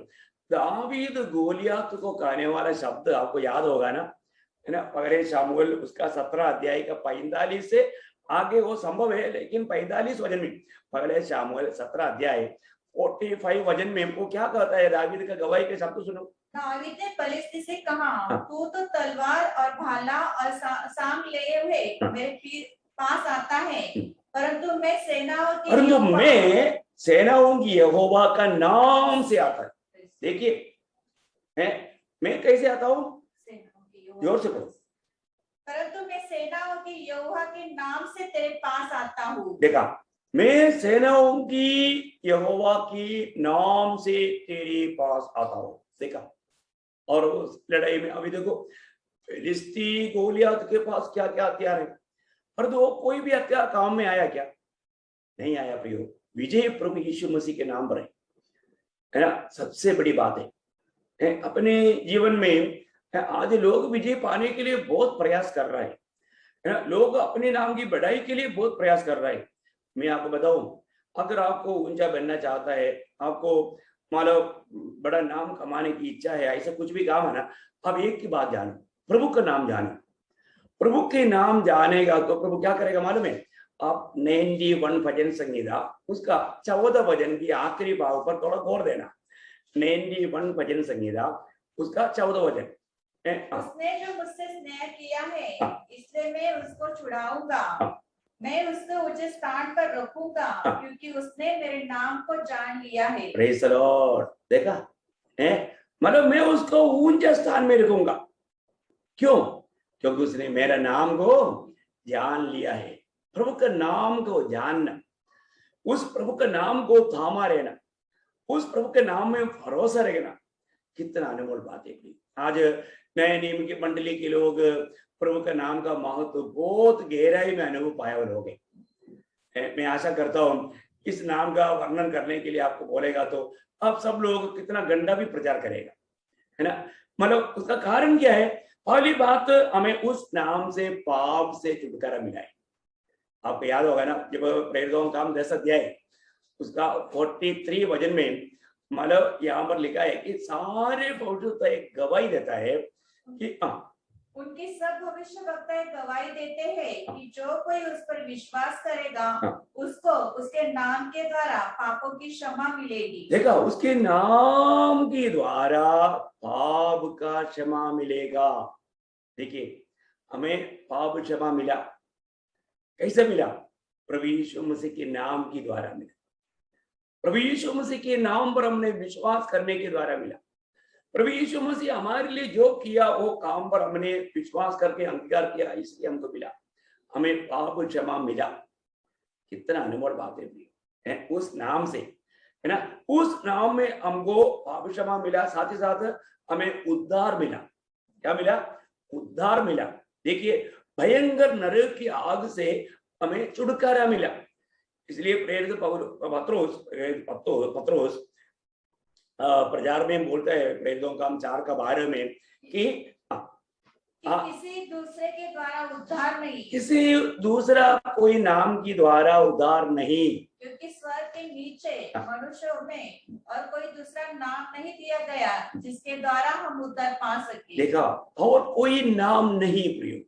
दावीद गोलियत को कहने वाला शब्द आपको याद होगा ना, है ना। पहले शामुएल उसका 17 अध्याय का 45 से आगे वो संभव है, लेकिन 45 वचन में पहले शामुएल 17 अध्याय 45 वचन में वो क्या कहता है, दावीद का गवाही के शब्द सुनो। दावीद ने पलिश्ती से कहा, हाँ। तू तो तलवार और भाला और साम लिए हुए हाँ। मेरे पास आता है, परंतु मैं सेनाओं की यहोवा का नाम से आता है। देखिए मैं कैसे आता हूँ, जोर से कहो। परंतु मैं सेनाओं की यहोवा के नाम से तेरे पास आता हूँ। देखा, मैं सेनाओं की यहोवा की नाम से तेरे पास आता हूँ। देखा, और उस लड़ाई में अभी देखो फिलिस्ती गोलियत के पास क्या क्या हथियार है, पर तो कोई भी हथियार काम में आया क्या? नहीं आया प्रियो। विजय प्रभु यीशु मसीह के नाम पर है ना, सबसे बड़ी बात है। अपने जीवन में आज लोग विजय पाने के लिए बहुत प्रयास कर रहे हैं, है ना। लोग अपने नाम की बढ़ाई के लिए बहुत प्रयास कर रहे हैं। मैं आपको बताऊं, अगर आपको ऊंचा बनना चाहता है, आपको मतलब बड़ा नाम कमाने की इच्छा है, ऐसा कुछ भी काम है ना, आप एक की बात जानो, प्रभु का नाम जानो। प्रभु के नाम जानेगा तो प्रभु क्या करेगा मालूम है? आप 91 भजन संहिता उसका 14 भजन की आखिरी भाव पर थोड़ा गौर देना। 91 भजन संहिता उसका 14 भजन। उसने जो मुझसे स्नेह किया है, इसलिए मैं उसको छुड़ाऊंगा, मैं उसको ऊंचे स्थान पर रखूंगा, क्योंकि उसने मेरे नाम को जान लिया है। Praise the Lord. देखा है, मतलब मैं उसको ऊंचे स्थान में रखूंगा। क्यों? क्योंकि उसने मेरा नाम को जान लिया है। प्रभु का नाम को जानना, उस प्रभु का नाम को थामा रहना, उस प्रभु के नाम में भरोसा रखना, कितना अनमोल बात है। आज नए नियम की मंडली के लोग प्रभु का नाम का महत्व बहुत गहराई में अनुभव पाए हुए लोग हैं। मैं आशा करता हूँ इस नाम का वर्णन करने के लिए आपको बोलेगा तो आप सब लोग कितना गंदा भी प्रचार करेगा, है ना। मतलब उसका कारण क्या है? पहली बात, हमें उस नाम से पाप से छुटकारा मिला है। आपको याद होगा ना, जब प्रेरितों का काम 10 अध्याय उसका 43 वचन में मतलब यहाँ पर लिखा है कि सारे पवित्र एक गवाही देता है कि उनकी सब भविष्यवक्ता गवाही देते हैं कि जो कोई उस पर विश्वास करेगा उसको उसके नाम के द्वारा पापों की क्षमा मिलेगी। देखा, उसके नाम के द्वारा पाप का क्षमा मिलेगा। देखिए, हमें पाप क्षमा मिला, कैसे मिला? प्रभु यीशु मसीह के नाम के द्वारा मिला। प्रभु यीशु मसीह के नाम पर हमने विश्वास करने के द्वारा मिला। प्रभु यीशु मसीह हमारे लिए जो किया वो काम पर हमने विश्वास करके अंगीकार किया, इसलिए हमको मिला, हमें पाप क्षमा मिला। कितना अनमोल बात है उस नाम से, है ना। उस नाम में हमको पाप क्षमा मिला, साथ ही साथ हमें उद्धार मिला। क्या मिला? उद्धार मिला। देखिए, भयंकर नरक की आग से हमें छुटकारा मिला। इसलिए प्रेरित पत्रोस प्रचार में बोलता है, प्रेरितों का काम 4:12 में कि किसी दूसरे के द्वारा उद्धार नहीं, किसी दूसरा कोई नाम की द्वारा उद्धार नहीं, क्योंकि स्वर्ग के नीचे मनुष्यों में और कोई दूसरा नाम नहीं दिया गया जिसके द्वारा हम उद्धार पा सके। देखा, और कोई नाम नहीं प्रिय,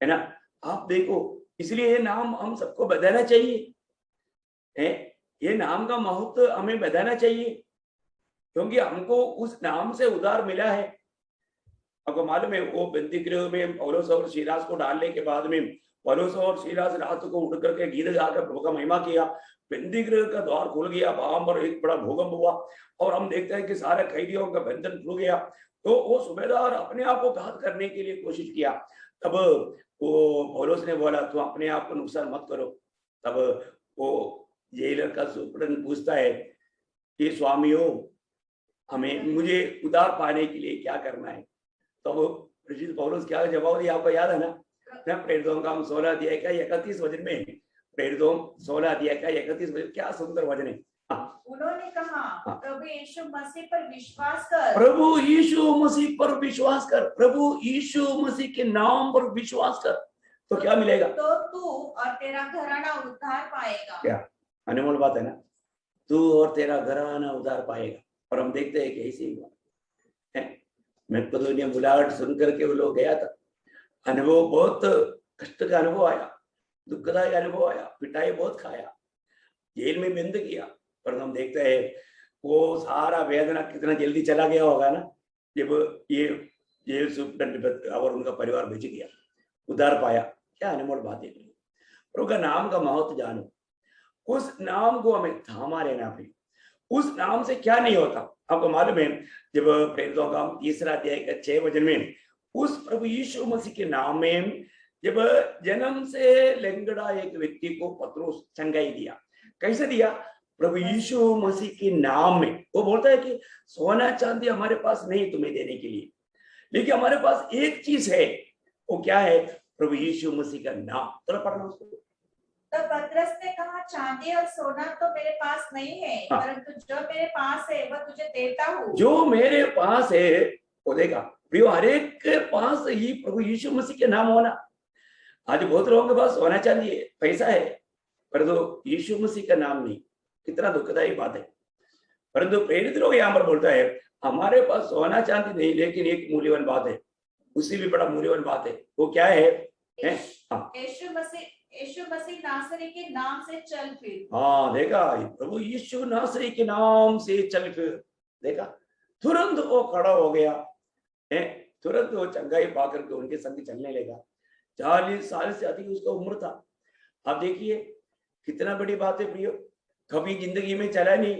है ना। आप देखो, इसलिए ये नाम हम सबको बताना चाहिए, है ये नाम का महत्व हमें बताना चाहिए, क्योंकि हमको उस नाम से उद्धार मिला है। आपको मालूम है, वो बंदी गृह में पौलुस और सीलास को डालने के बाद में पौलुस और सीलास रात को उठ करके गीत गाकर प्रभु का महिमा किया। बंदी गृह का द्वार खुल गया, वहां पर एक बड़ा भूकंप हुआ और हम देखते हैं कि सारे कैदियों का बंधन खुल गया। तो वो सूबेदार अपने आप को घात करने के लिए कोशिश किया। तब वो पौलुस ने बोला, तुम अपने आप को नुकसान मत करो। तब वो जेलर का सुपरडेंट पूछता है कि स्वामियों, मुझे उद्धार पाने के लिए क्या करना है? तो पौलुस क्या जवाब दिया, आपको याद है ना? प्रेरितों का 16 अध्याय का 31 वचन में, प्रेरितों 16 अध्याय का 31 वचन, क्या सुंदर वचन है। उन्होंने कहा, प्रभु यीशु मसीह पर विश्वास कर, प्रभु यीशु मसीह पर विश्वास कर, प्रभु यीशु मसीह के नाम पर विश्वास कर, तो क्या मिलेगा? तो तू और तेरा घराना उद्धार पाएगा। क्या अनमोल बात है ना, तू और तेरा घराना उद्धार पाएगा। और हम देखते हैं कि ऐसे ही हुआ है। मकदूनिया बुलाहट सुन करके वो लोग गया था, अनुभव, बहुत कष्ट का अनुभव आया, दुखदायक अनुभव आया, पिटाई बहुत खाया, जेल में बंद किया, पर हम देखते हैं वो सारा वेदना कितना जल्दी चला गया होगा ना, जब ये जेल सुप्रीटेंडेंट और उनका परिवार बच गया, उद्धार पाया। क्या अनमोल बात है। प्रभु का नाम का महत्व जानो, उस नाम को हमें थामा लेना भी। उस नाम से क्या नहीं होता आपको मालूम है। जब प्रेरितों का 3 अध्याय का 6 वचन में उस प्रभु यीशु मसीह के नाम में जब जन्म से लंगड़ा एक व्यक्ति को पत्रोस चंगाई दिया, कैसे दिया? प्रभु यीशु मसीह के नाम में। वो बोलता है कि सोना चांदी हमारे पास नहीं तुम्हें देने के लिए, लेकिन हमारे पास एक चीज है, वो क्या है? प्रभु यीशु मसीह का नाम। तो पढ़ना उसको। तो पतरस ने कहा, चांदी और सोना तो मेरे पास नहीं है, परंतु जो मेरे पास है वह तुझे देता हूँ। जो मेरे पास है वो देगा। प्रियो, हर एक के पास ही प्रभु यीशु मसीह के नाम होना। आज बहुत लोगों के पास सोना चांदी है, पैसा है, परंतु यीशु मसीह का नाम नहीं। कितना दुखदायी बात है। परंतु प्रेरित लोग यहाँ पर बोलता है, हमारे पास सोना चांदी नहीं, लेकिन एक मूल्यवान बात है, उससे भी बड़ा मूल्यवान बात है। वो क्या है? यीशु मसीह नासरी के नाम से चल फिर। हाँ, देखा, प्रभु यीशु नासरी के नाम से चल फिर। देखा, तुरंत वो खड़ा हो गया है, तुरंत वो चंगाई पाकर के उनके संग चलने लगा। 40 साल से अधिक उसका उम्र था। आप देखिए कितना बड़ी बात है प्रियो। कभी जिंदगी में चला नहीं,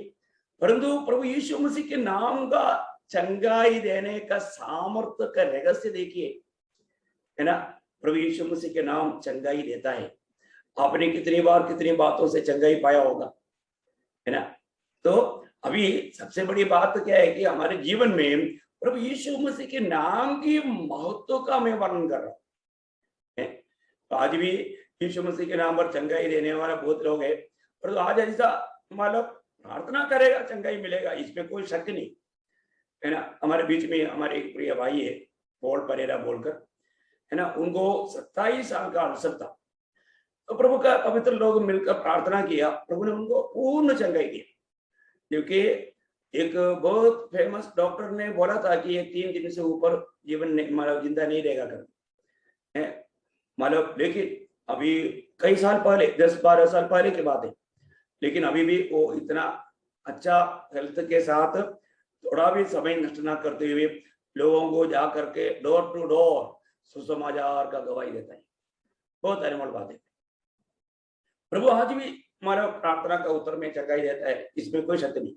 परंतु प्रभु यीशु मसीह के नाम का चंगाई देने का सामर्थ्य का रहस्य देखिए, है ना। प्रभु यीशु मसीह के नाम चंगाई देता है। आपने कितनी बार कितनी बातों से चंगाई पाया होगा, है ना। तो अभी सबसे बड़ी बात क्या है कि हमारे जीवन में प्रभु यीशु मसीह के नाम की महत्व का मैं वर्णन कर रहा हूं। तो आज भी यीशु मसीह के नाम पर चंगाई देने वाला बहुत लोग है, परंतु आज ऐसा मतलब प्रार्थना करेगा चंगाई मिलेगा, इसमें कोई शक नहीं, है ना। हमारे बीच में हमारे एक प्रिय भाई है पॉल परेरा बोलकर, है ना। उनको 27 साल का अवसर था। तो प्रभु का पवित्र लोग मिलकर प्रार्थना किया, प्रभु ने उनको पूर्ण चंगाई दी। क्योंकि एक बहुत फेमस डॉक्टर ने बोला था कि ये 3 दिन से ऊपर जीवन मतलब जिंदा नहीं रहेगा कर, मतलब। लेकिन अभी कई साल पहले, 10-12 साल पहले की बात है, लेकिन अभी भी वो इतना अच्छा हेल्थ के साथ थोड़ा भी समय नष्ट ना करते हुए लोगों को जा करके डोर टू डोर सुसमाचार का गवाही देता है। बहुत अनमोल बात है। प्रभु आज भी हमारा प्रार्थना का उत्तर में चंगाई देता है, इसमें कोई शक नहीं।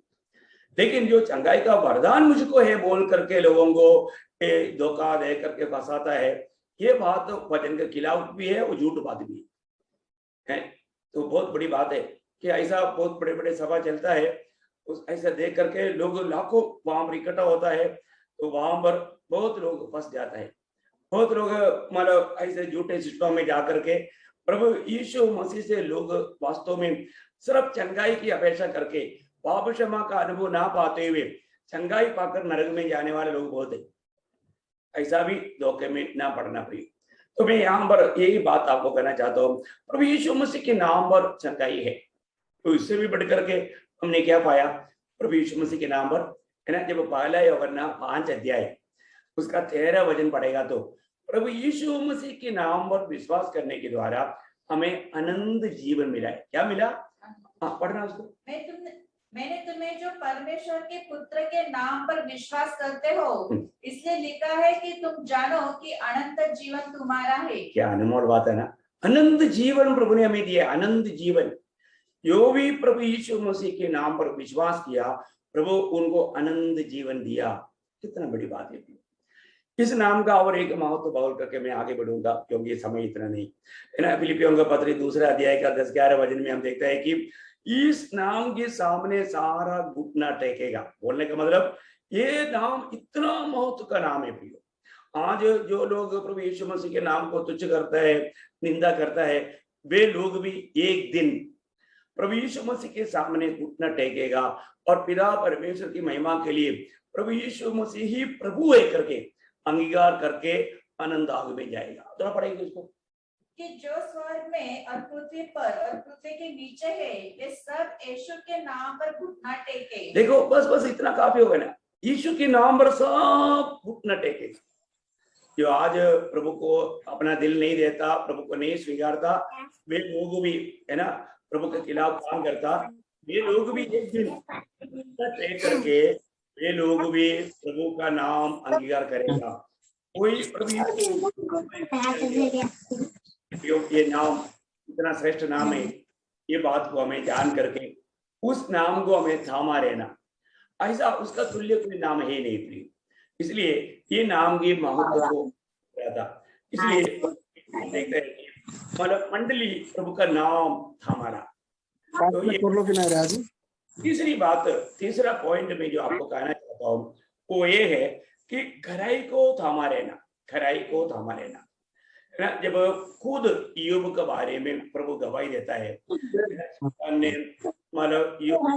लेकिन जो चंगाई का वरदान मुझको है बोल करके लोगों को धोखा दे करके फंसाता है, ये बात वचन के खिलाफ भी है और झूठ बात भी है। तो बहुत बड़ी बात है कि ऐसा बहुत बड़े बड़े सभा चलता है, उस ऐसा देख करके लोग लाखों वहां पर इकट्ठा होता है, तो वहां पर बहुत लोग फंस जाता है। बहुत लोग मतलब ऐसे झूठे सिस्टम में जाकर के प्रभु यीशु मसीह से लोग वास्तव में सिर्फ चंगाई की अपेक्षा करके पाप क्षमा का अनुभव ना पाते हुए चंगाई पाकर नरक में जाने वाले लोग बहुत है। ऐसा भी धोखे में ना पड़ना प्रिय। तो मैं यहाँ पर यही बात आपको कहना चाहता हूँ, प्रभु यीशु मसीह के नाम पर चंगाई है। तो इससे भी बढ़ करके हमने क्या पाया? प्रभु यीशु मसीह के नाम पर, है ना। जब पहला यूहन्ना 5 अध्याय उसका 13 वचन पढ़ेगा, तो प्रभु यीशु मसीह के नाम पर विश्वास करने के द्वारा हमें अनंत जीवन मिला है। क्या मिला? पढ़ना उसको। मैंने तुम्हें जो परमेश्वर के पुत्र के नाम पर विश्वास करते हो, इसलिए लिखा है कि तुम जानो कि अनंत जीवन तुम्हारा है। क्या अनमोल बात है ना। अनंत जीवन प्रभु ने हमें दिया, अनंत जीवन। जो भी प्रभु यीशु मसीह के नाम पर विश्वास किया, प्रभु उनको अनंत जीवन दिया। कितना बड़ी बात है। इस नाम का और एक महत्व बोल करके मैं आगे बढ़ूंगा, क्योंकि ये समय इतना नहीं है ना। फिलिपियों का पत्र 2 अध्याय का 10-11 वचन में हम देखते हैं कि इस नाम के सामने सारा घुटना टेकेगा। बोलने का मतलब ये नाम इतना महत्व का नाम है प्रियो। आज जो लोग प्रभु यीशु मसीह के नाम को तुच्छ करता है, निंदा करता है, वे लोग भी एक दिन प्रभु यीशु मसीह के सामने घुटना टेकेगा और पिता परमेश्वर की महिमा के लिए प्रभु यीशु मसीह ही प्रभु है करके अंगीकार करके आनंद आग में जाएगा। तो पढ़ेंगे उसको कि जो स्वर्ग में और पृथ्वी पर और पृथ्वी के नीचे है, वे सब यीशु के नाम पर घुटना टेके। देखो, बस इतना काफी होगा ना। यीशु के नाम पर सब घुटना टेके। जो आज प्रभु को अपना दिल नहीं देता, प्रभु को नहीं स्वीकारता, वे लोग भी है ना प्रभु के खिलाफ काम करता, वे लोग भी एक दिन तय करके वे लोग भी प्रभु का नाम अंगीकार करेगा। कोई प्रभु ये नाम इतना श्रेष्ठ नाम है, ये बात को हमें जान करके उस नाम को हमें थामा रहना, ऐसा उसका तुल्य कोई नाम है नहीं प्रिय। इसलिए ये नाम की महत्व को था, इसलिए देखते हैं मतलब मंडली प्रभु का नाम थामा रहा। तो ये तीसरी बात, तीसरा पॉइंट में जो आपको कहना चाहता हूँ वो ये है कि खराई को थामा रहना, खराई को थामा रहना। जब खुद ईयोब के बारे में प्रभु गवाही देता है, ने मतलब ईयोब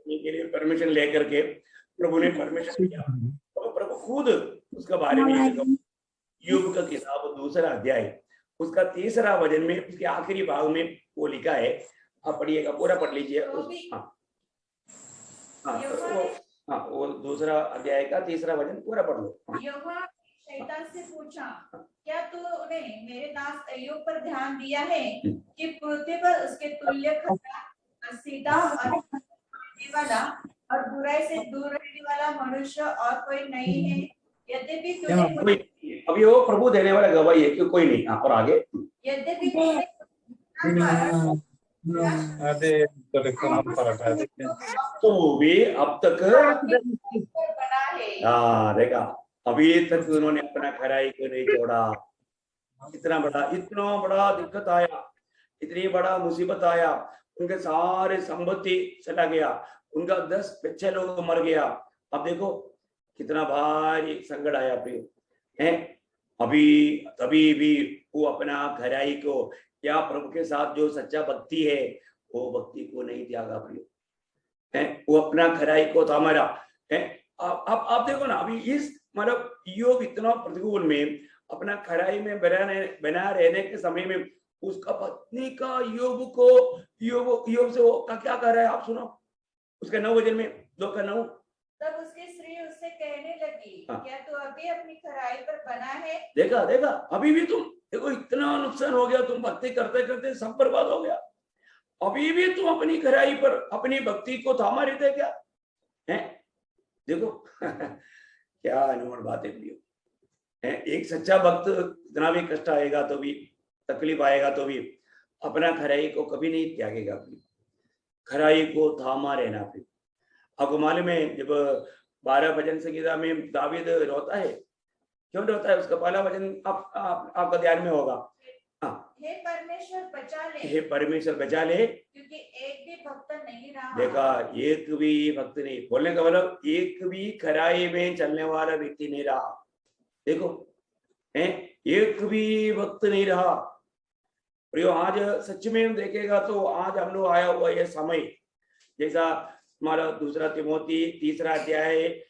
के लिए परमिशन लेकर के प्रभु ने परमिशन दिया, तो प्रभु खुद उसके बारे में ईयोब का किताब 2 अध्याय उसका 3 वचन में उसके आखिरी भाग में वो लिखा है, आप पढ़िएगा, पूरा पढ़ लीजिए। वो 2 अध्याय का 3 वचन पूरा पढ़ लो। यहोवा शैतान से पूछा, क्या तूने मेरे दास अय्यूब पर ध्यान दिया है कि पृथ्वी पर उसके तुल्य खरा, सीधा और वाला और बुराई से दूर रहने वाला मनुष्य और कोई नहीं है? यद्यपि तूने अभी वो प्रभु देने वाला गवाही है कि कोई नहीं। और आगे, यद्यपि तो भी अब तक देखा, अभी तक उन्होंने अपना खराई को नहीं छोड़ा। इतना बड़ा दिक्कत आया, इतनी बड़ा मुसीबत आया, उनके सारे संपत्ति चला गया, उनका 10 बच्चे लोग मर गया। अब देखो कितना भारी संकट आया प्रिय है। तभी भी वो अपना खराई को या प्रभु के साथ जो सच्चा भक्ति है वो भक्ति को नहीं त्यागा प्रिय है, वो अपना खराई को थामा रहा है। आप देखो ना, अभी इस मतलब ईयोब इतना प्रतिकूल में अपना खराई में बना रहने के समय में उसका पत्नी का ईयोब से वो क्या कर रहा है, आप सुनो उसके 9 वचन में 2:9। तब उसकी स्त्री उससे कहने लगी, क्या तू अभी अपनी खराई पर बना है? देखा अभी भी तुम देखो इतना नुकसान हो गया, तुम भक्ति करते करते सब बर्बाद हो गया, अभी भी तुम अपनी खराई पर अपनी भक्ति को थामा रहते क्या है? देखो क्या अनमोल बात है। एक सच्चा भक्त इतना भी कष्ट आएगा तो भी, तकलीफ आएगा तो भी अपना खराई को कभी नहीं त्यागेगा, खराई को थामा रहना। फिर आपको मालूम है जब 12 भजन संगीता में दावीद रोता है, क्यों रोता है? उसका पहला वचन आपका ध्यान में होगा, हे परमेश्वर बचा ले, हे परमेश्वर बचा ले, क्योंकि एक भी भक्त नहीं रहा। देखा, एक भी भक्त नहीं, बोलने का मतलब एक भी खराई में चलने वाला व्यक्ति नहीं रहा। देखो एक भी भक्त नहीं रहा। प्रियो, आज सच में देखेगा तो आज हम लोग आया हुआ यह समय, जैसा हमारा 2 तिमोथी 3 अध्याय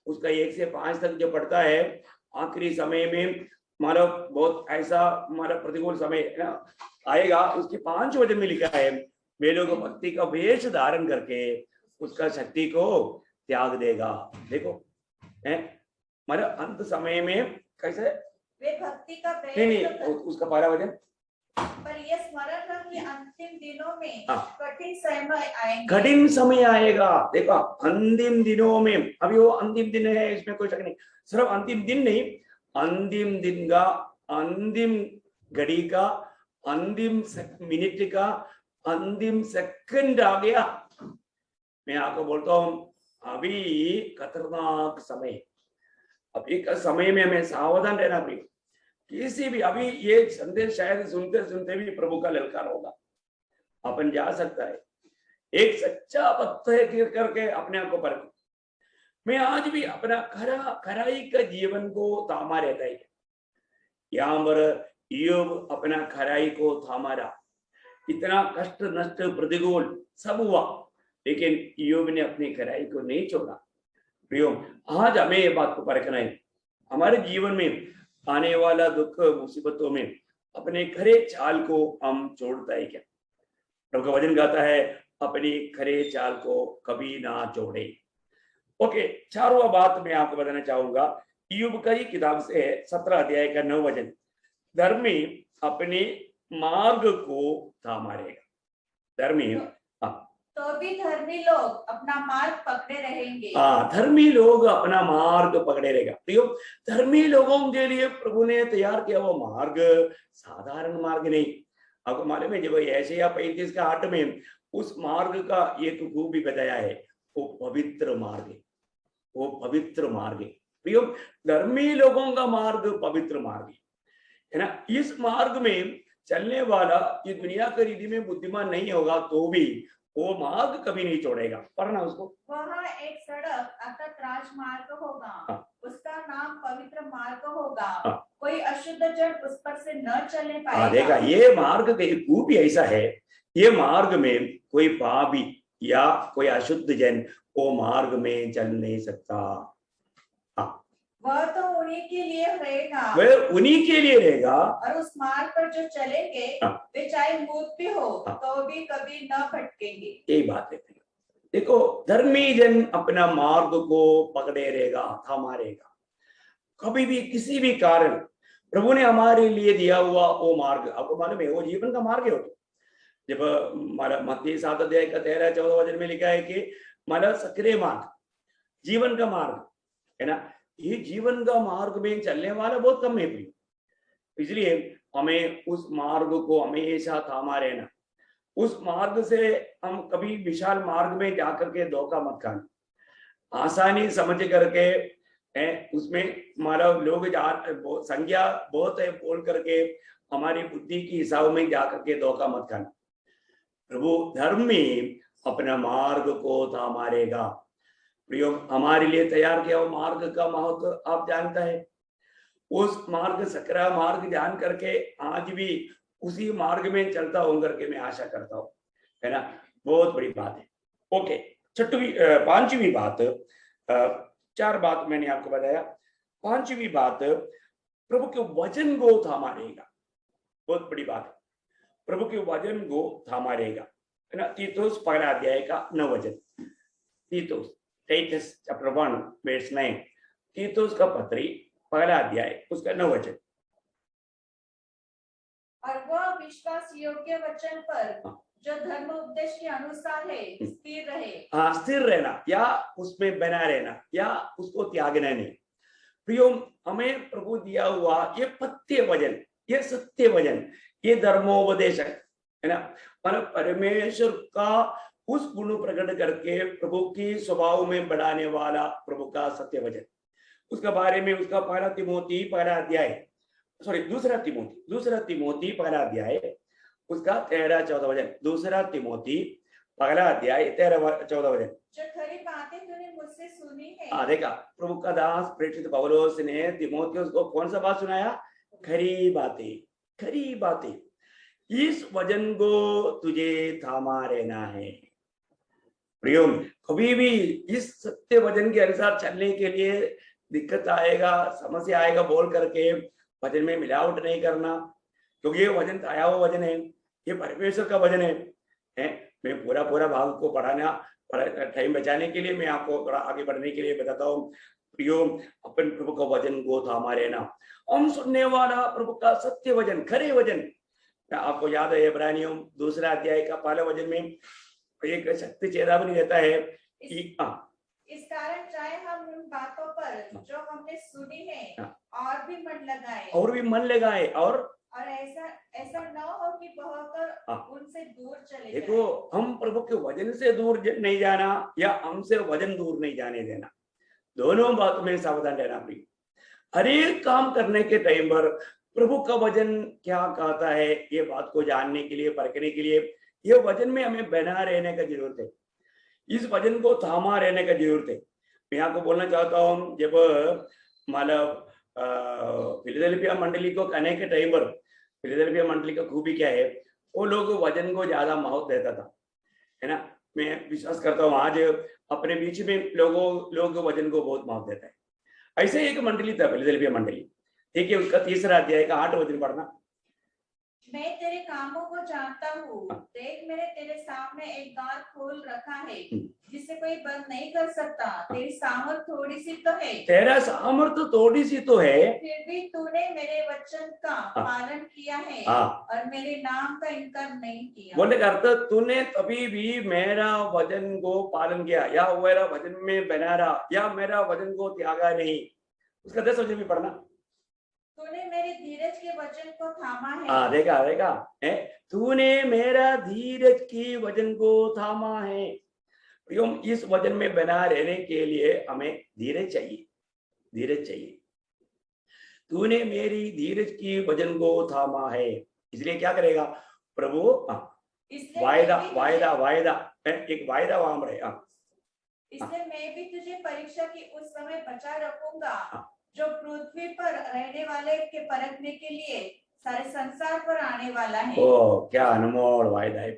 उसका 1 से 5 तक जो पढ़ता है, आखिरी समय में हमारा बहुत ऐसा हमारा प्रतिकूल समय आएगा। उसके 5 वचन में लिखा है, वे लोग भक्ति का वेश धारण करके उसका शक्ति को त्याग देगा। देखो हमारे अंत समय में कैसे वे भक्ति का नहीं उसका पहला वचन, पर ये स्मरण रख कि अंतिम दिनों में कठिन समय आएंगे। कठिन समय आएगा। देखो अंतिम दिनों में, अभी वो अंतिम दिन है, इसमें कोई शक नहीं। सिर्फ अंतिम दिन नहीं, अंतिम दिन का, अंतिम घड़ी का, अंतिम मिनट का, अंतिम सेकंड आ गया। मैं आपको बोलता हूं अभी खतरनाक समय, अभी का समय में हमें सावधान रहना भी। किसी भी अभी ये संदेश शायद सुनते सुनते भी प्रभु का ललकार होगा, अपन जा सकता है। एक सच्चा भक्त है करके अपने आप को परख। मैं आज भी अपना खराई का जीवन को थामा रहता है। यहाँ पर ईयोब अपना खराई को थामा रहा, इतना कष्ट नष्ट प्रतिकूल सब हुआ, लेकिन ईयोब ने अपनी खराई को नहीं छोड़ा। प्रियो, आज हमें ये बात को परखना है, हमारे जीवन में आने वाला दुख मुसीबतों में अपने खरे चाल को हम छोड़ता है क्या? प्रभु का वचन गाता है, अपनी खरे चाल को कभी ना छोड़े। ओके, 4वां बात मैं आपको बताना चाहूंगा ईयोब की किताब से 17 अध्याय का 9 वचन, धर्मी अपने मार्ग को थामा रहेगा। धर्मी, तो भी धर्मी लोग अपना मार्ग पकड़े रहेंगे। धर्मी लोग अपना मार्ग पकड़े रहेगा। तो धर्मी लोगों के लिए प्रभु ने तैयार किया वो मार्ग साधारण मार्ग नहीं। आपको मालूम है जब यशायाह 35 का 8 में उस मार्ग का एक खूब भी बताया है, वो पवित्र मार्ग है, वो पवित्र मार्ग है। प्रियो, धर्मी लोगों का मार्ग पवित्र मार्ग है ना। इस मार्ग में चलने वाला ये दुनिया की रीति में बुद्धिमान नहीं होगा तो भी वो मार्ग कभी नहीं छोड़ेगा। पढ़ना उसको। वहाँ एक सड़क अर्थात राजमार्ग होगा, उसका नाम पवित्र मार्ग होगा, कोई अशुद्ध जन उस पर से न चलने पाएगा। देखा, ये मार्ग खूब ऐसा है, ये मार्ग में कोई पापी या कोई अशुद्ध जन वो मार्ग में चल नहीं सकता। वह तो उन्हीं के लिए रहेगा, वह उन्हीं के लिए रहेगा, और उस मार्ग पर जो चलेंगे वे चाहे मूर्ख भी हो तो भी कभी न भटकेंगे। यही बात है। देखो, धर्मी जन अपना मार्ग को पकड़े रहेगा, थामा रहेगा। कभी भी किसी भी कारण प्रभु ने हमारे लिए दिया हुआ वो मार्ग, आपको मालूम है वो जीवन का मार्ग है। जब हमारा मत्ती 7 अध्याय का 13-14 वचन में लिखा है कि हमारा सक्रिय मार्ग जीवन का मार्ग है ना, ये जीवन का मार्ग में चलने वाला बहुत कम है। इसलिए हमें उस मार्ग को हमेशा थामा रहना। उस मार्ग से हम कभी विशाल मार्ग में जाकर के धोखा मत खाना। आसानी समझ करके उसमें हमारा लोग संख्या बहुत है बोल करके हमारी बुद्धि की हिसाब में जाकर के धोखा मत खाना। प्रभु धर्म में अपना मार्ग को थामा रहेगा। प्रयोग हमारे लिए तैयार किया वो मार्ग का महत्व आप जानता है। उस मार्ग सकरा मार्ग जान करके आज भी उसी मार्ग में चलता हूं करके मैं आशा करता हूं, है ना। बहुत बड़ी बात है। ओके, पांचवी बात, 4 बात मैंने आपको बताया। पांचवी बात, प्रभु के वचन को थामा रहेगा। बहुत बड़ी बात है, प्रभु के वचन को थामा रहेगा, है ना। तीतुस 1 अध्याय का 9 वचन, तीतुस चैप्टर 1 वर्स 9, तीतुस का पत्री 1 अध्याय उसका 9 वचन। और वह विश्वास योग्य वचन पर जो धर्म उपदेश के अनुसार है स्थिर रहे। स्थिर रहना या उसमें बना रहना या उसको त्यागना नहीं। प्रियो, हमें प्रभु दिया हुआ ये पत्य वचन, ये सत्य वचन, ये धर्मोपदेश है ना। मतलब परमेश्वर का उस गुण प्रकट करके प्रभु की स्वभाव में बढ़ाने वाला प्रभु का सत्य वचन, उसके बारे में उसका 2 तिमोथी 1 अध्याय 1 अध्याय उसका 13-14 वचन। 2 तिमोथी 1 अध्याय 13-14 वचन। जो खरी बातें तूने मुझसे सुनी है। देखा, प्रभु का दास प्रेषित पौलुस ने तिमोथियुस को कौन सा बात सुनाया? खरी बातें, खरी बातें। इस वचन को तुझे थामा रहना है। प्रियो, कभी भी इस सत्य वचन के अनुसार चलने के लिए दिक्कत आएगा, समस्या आएगा बोल करके वचन में मिलावट नहीं करना, क्योंकि ये वचन आया हुआ वचन है, ये परमेश्वर का वचन है। मैं पूरा भाग को पढ़ाना टाइम बचाने के लिए मैं आपको थोड़ा आगे बढ़ने के लिए बताता हूँ। प्रियो, अपन प्रभु का वचन को थामा रहना, हम सुनने वाला प्रभु का सत्य वचन, खरे वचन। आपको याद है इब्रानियों 2 अध्याय का 1 वचन में एक शक्ति चेतावनी देता है। इस कारण चाहे हम उन बातों पर जो हमने सुनी है और भी मन लगाए और ऐसा न हो कि बहकर उनसे दूर चले। देखो, हम प्रभु के वचन से दूर नहीं जाना या हमसे वचन दूर नहीं जाने देना, दोनों बातों में सावधान रहना। प्रिय, हर एक काम करने के टाइम पर प्रभु का वचन क्या कहता है ये बात को जानने के लिए, परखने के लिए ये वचन में हमें बना रहने का जरूरत है, इस वचन को थामा रहने का जरूरत है। मैं आपको बोलना चाहता हूँ, जब मतलब फिलाडेल्फिया मंडली को कहने के टाइम पर, फिलाडेल्फिया मंडली का खूबी क्या है, वो लोग वचन को ज्यादा महत्व देता था, है ना। मैं विश्वास करता हूँ आज अपने बीच में लोग वचन को बहुत महत्व देता है। ऐसे एक मंडली था फिलाडेल्फिया मंडली, ठीक है। उसका 3 अध्याय का 8 वचन पढ़ना। मैं तेरे कामों को जानता हूँ, देख मैंने तेरे सामने एक द्वार खोल रखा है, जिसे कोई बंद नहीं कर सकता। तेरी सामर्थ थोड़ी सी तो है, तेरा सामर्थ्य थोड़ी सी तो है, फिर भी तूने मेरे वचन का हाँ। पालन किया है हाँ। और मेरे नाम का इनकार नहीं किया। बोलने का अर्थ, तूने कभी भी मेरा वचन को पालन किया, या मेरा वचन में बना रहा, या मेरा वचन को त्यागा नहीं। उसका 10 वचन भी पढ़ना। तूने मेरे धीरज के वचन को थामा है। हाँ, देखा देखा है, तूने मेरा धीरज की वचन को थामा है। इस वचन में बना रहने के लिए हमें धीरज चाहिए, धीरज चाहिए। तूने मेरी धीरज की वचन को थामा है, इसलिए क्या करेगा प्रभु? वायदा वायदा वायदा, एक वायदा वहां रहे। इसलिए मैं भी तुझे परीक्षा की उस समय बचा रखूंगा जो पृथ्वी पर रहने वाले के परखने के लिए सारे संसार पर आने वाला है। ओ, क्या अनमोल वायदा है।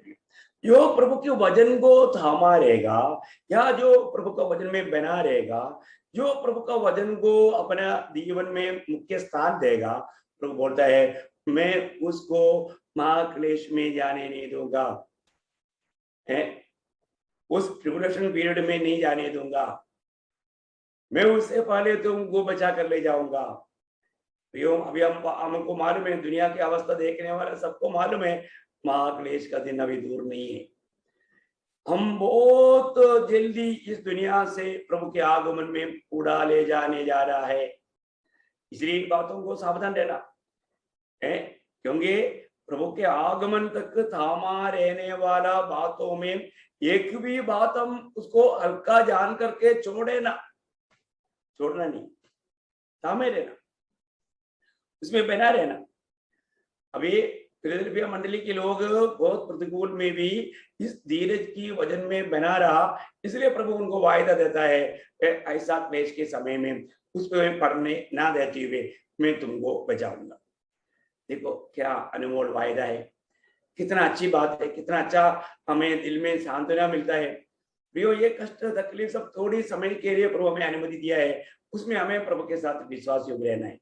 जो प्रभु के वचन को थामा रहेगा, या जो प्रभु का वचन में बना रहेगा, जो प्रभु का वचन को अपना जीवन में मुख्य स्थान देगा, प्रभु बोलता है मैं उसको महाक्लेश में जाने नहीं दूंगा, है उस ट्रिब्यूलेशन पीरियड में नहीं जाने दूंगा, मैं उससे पहले तुमको बचा कर ले जाऊंगा। अभी हमको मालूम है, दुनिया की अवस्था देखने वाला सबको मालूम है, महाक्लेश का दिन अभी दूर नहीं है। हम बहुत जल्दी इस दुनिया से प्रभु के आगमन में उड़ा ले जाने जा रहा है, इसलिए बातों को सावधान रहना है, क्योंकि प्रभु के आगमन तक थामा रहने वाला बातों में एक भी बात हम उसको हल्का जान करके छोड़ना नहीं, थामे रहना, उसमें बना रहना। अभी फिलाडेल्फिया मंडली के लोग बहुत प्रतिकूल में भी इस धीरज की वजन में बना रहा, इसलिए प्रभु उनको वायदा देता है ऐसा क्लेश के समय में उसमें पढ़ने ना देते हुए मैं तुमको बचाऊंगा। देखो क्या अनमोल वायदा है, कितना अच्छी बात है, कितना अच्छा हमें दिल में सांत्वना मिलता है। प्रियो, ये कष्ट तकलीफ सब थोड़ी समय के लिए प्रभु हमें अनुमति दिया है, उसमें हमें प्रभु के साथ विश्वास योग्य रहना है।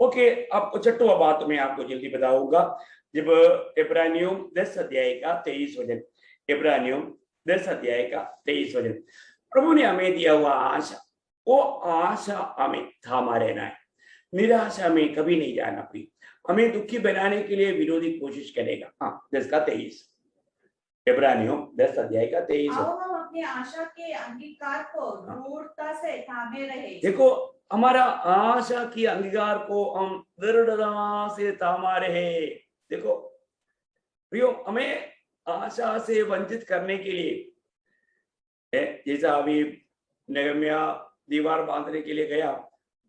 ओके, आपको छठवां बात मैं आपको जल्दी बताऊंगा। जब इब्रानियों 10 अध्याय का 23 वचन, इब्रानियों 10 अध्याय का 23 वचन, प्रभु ने हमें दिया हुआ आशा, वो आशा हमें थामा रहना है, निराशा में कभी नहीं जाना। प्रिय, हमें दुखी बनाने के लिए विरोधी कोशिश करेगा। हाँ, 10 का 23, इब्रानियों 10 अध्याय का 23। हम अपनी आशा के अंगीकार को दृढ़ता से थामे रहे। देखो, हमारा आशा की अंगीकार को हम दृढ़ता से थामा रहे। देखो प्रियो, हमें आशा से वंचित करने के लिए, जैसा अभी नेहमिया दीवार बांधने के लिए गया,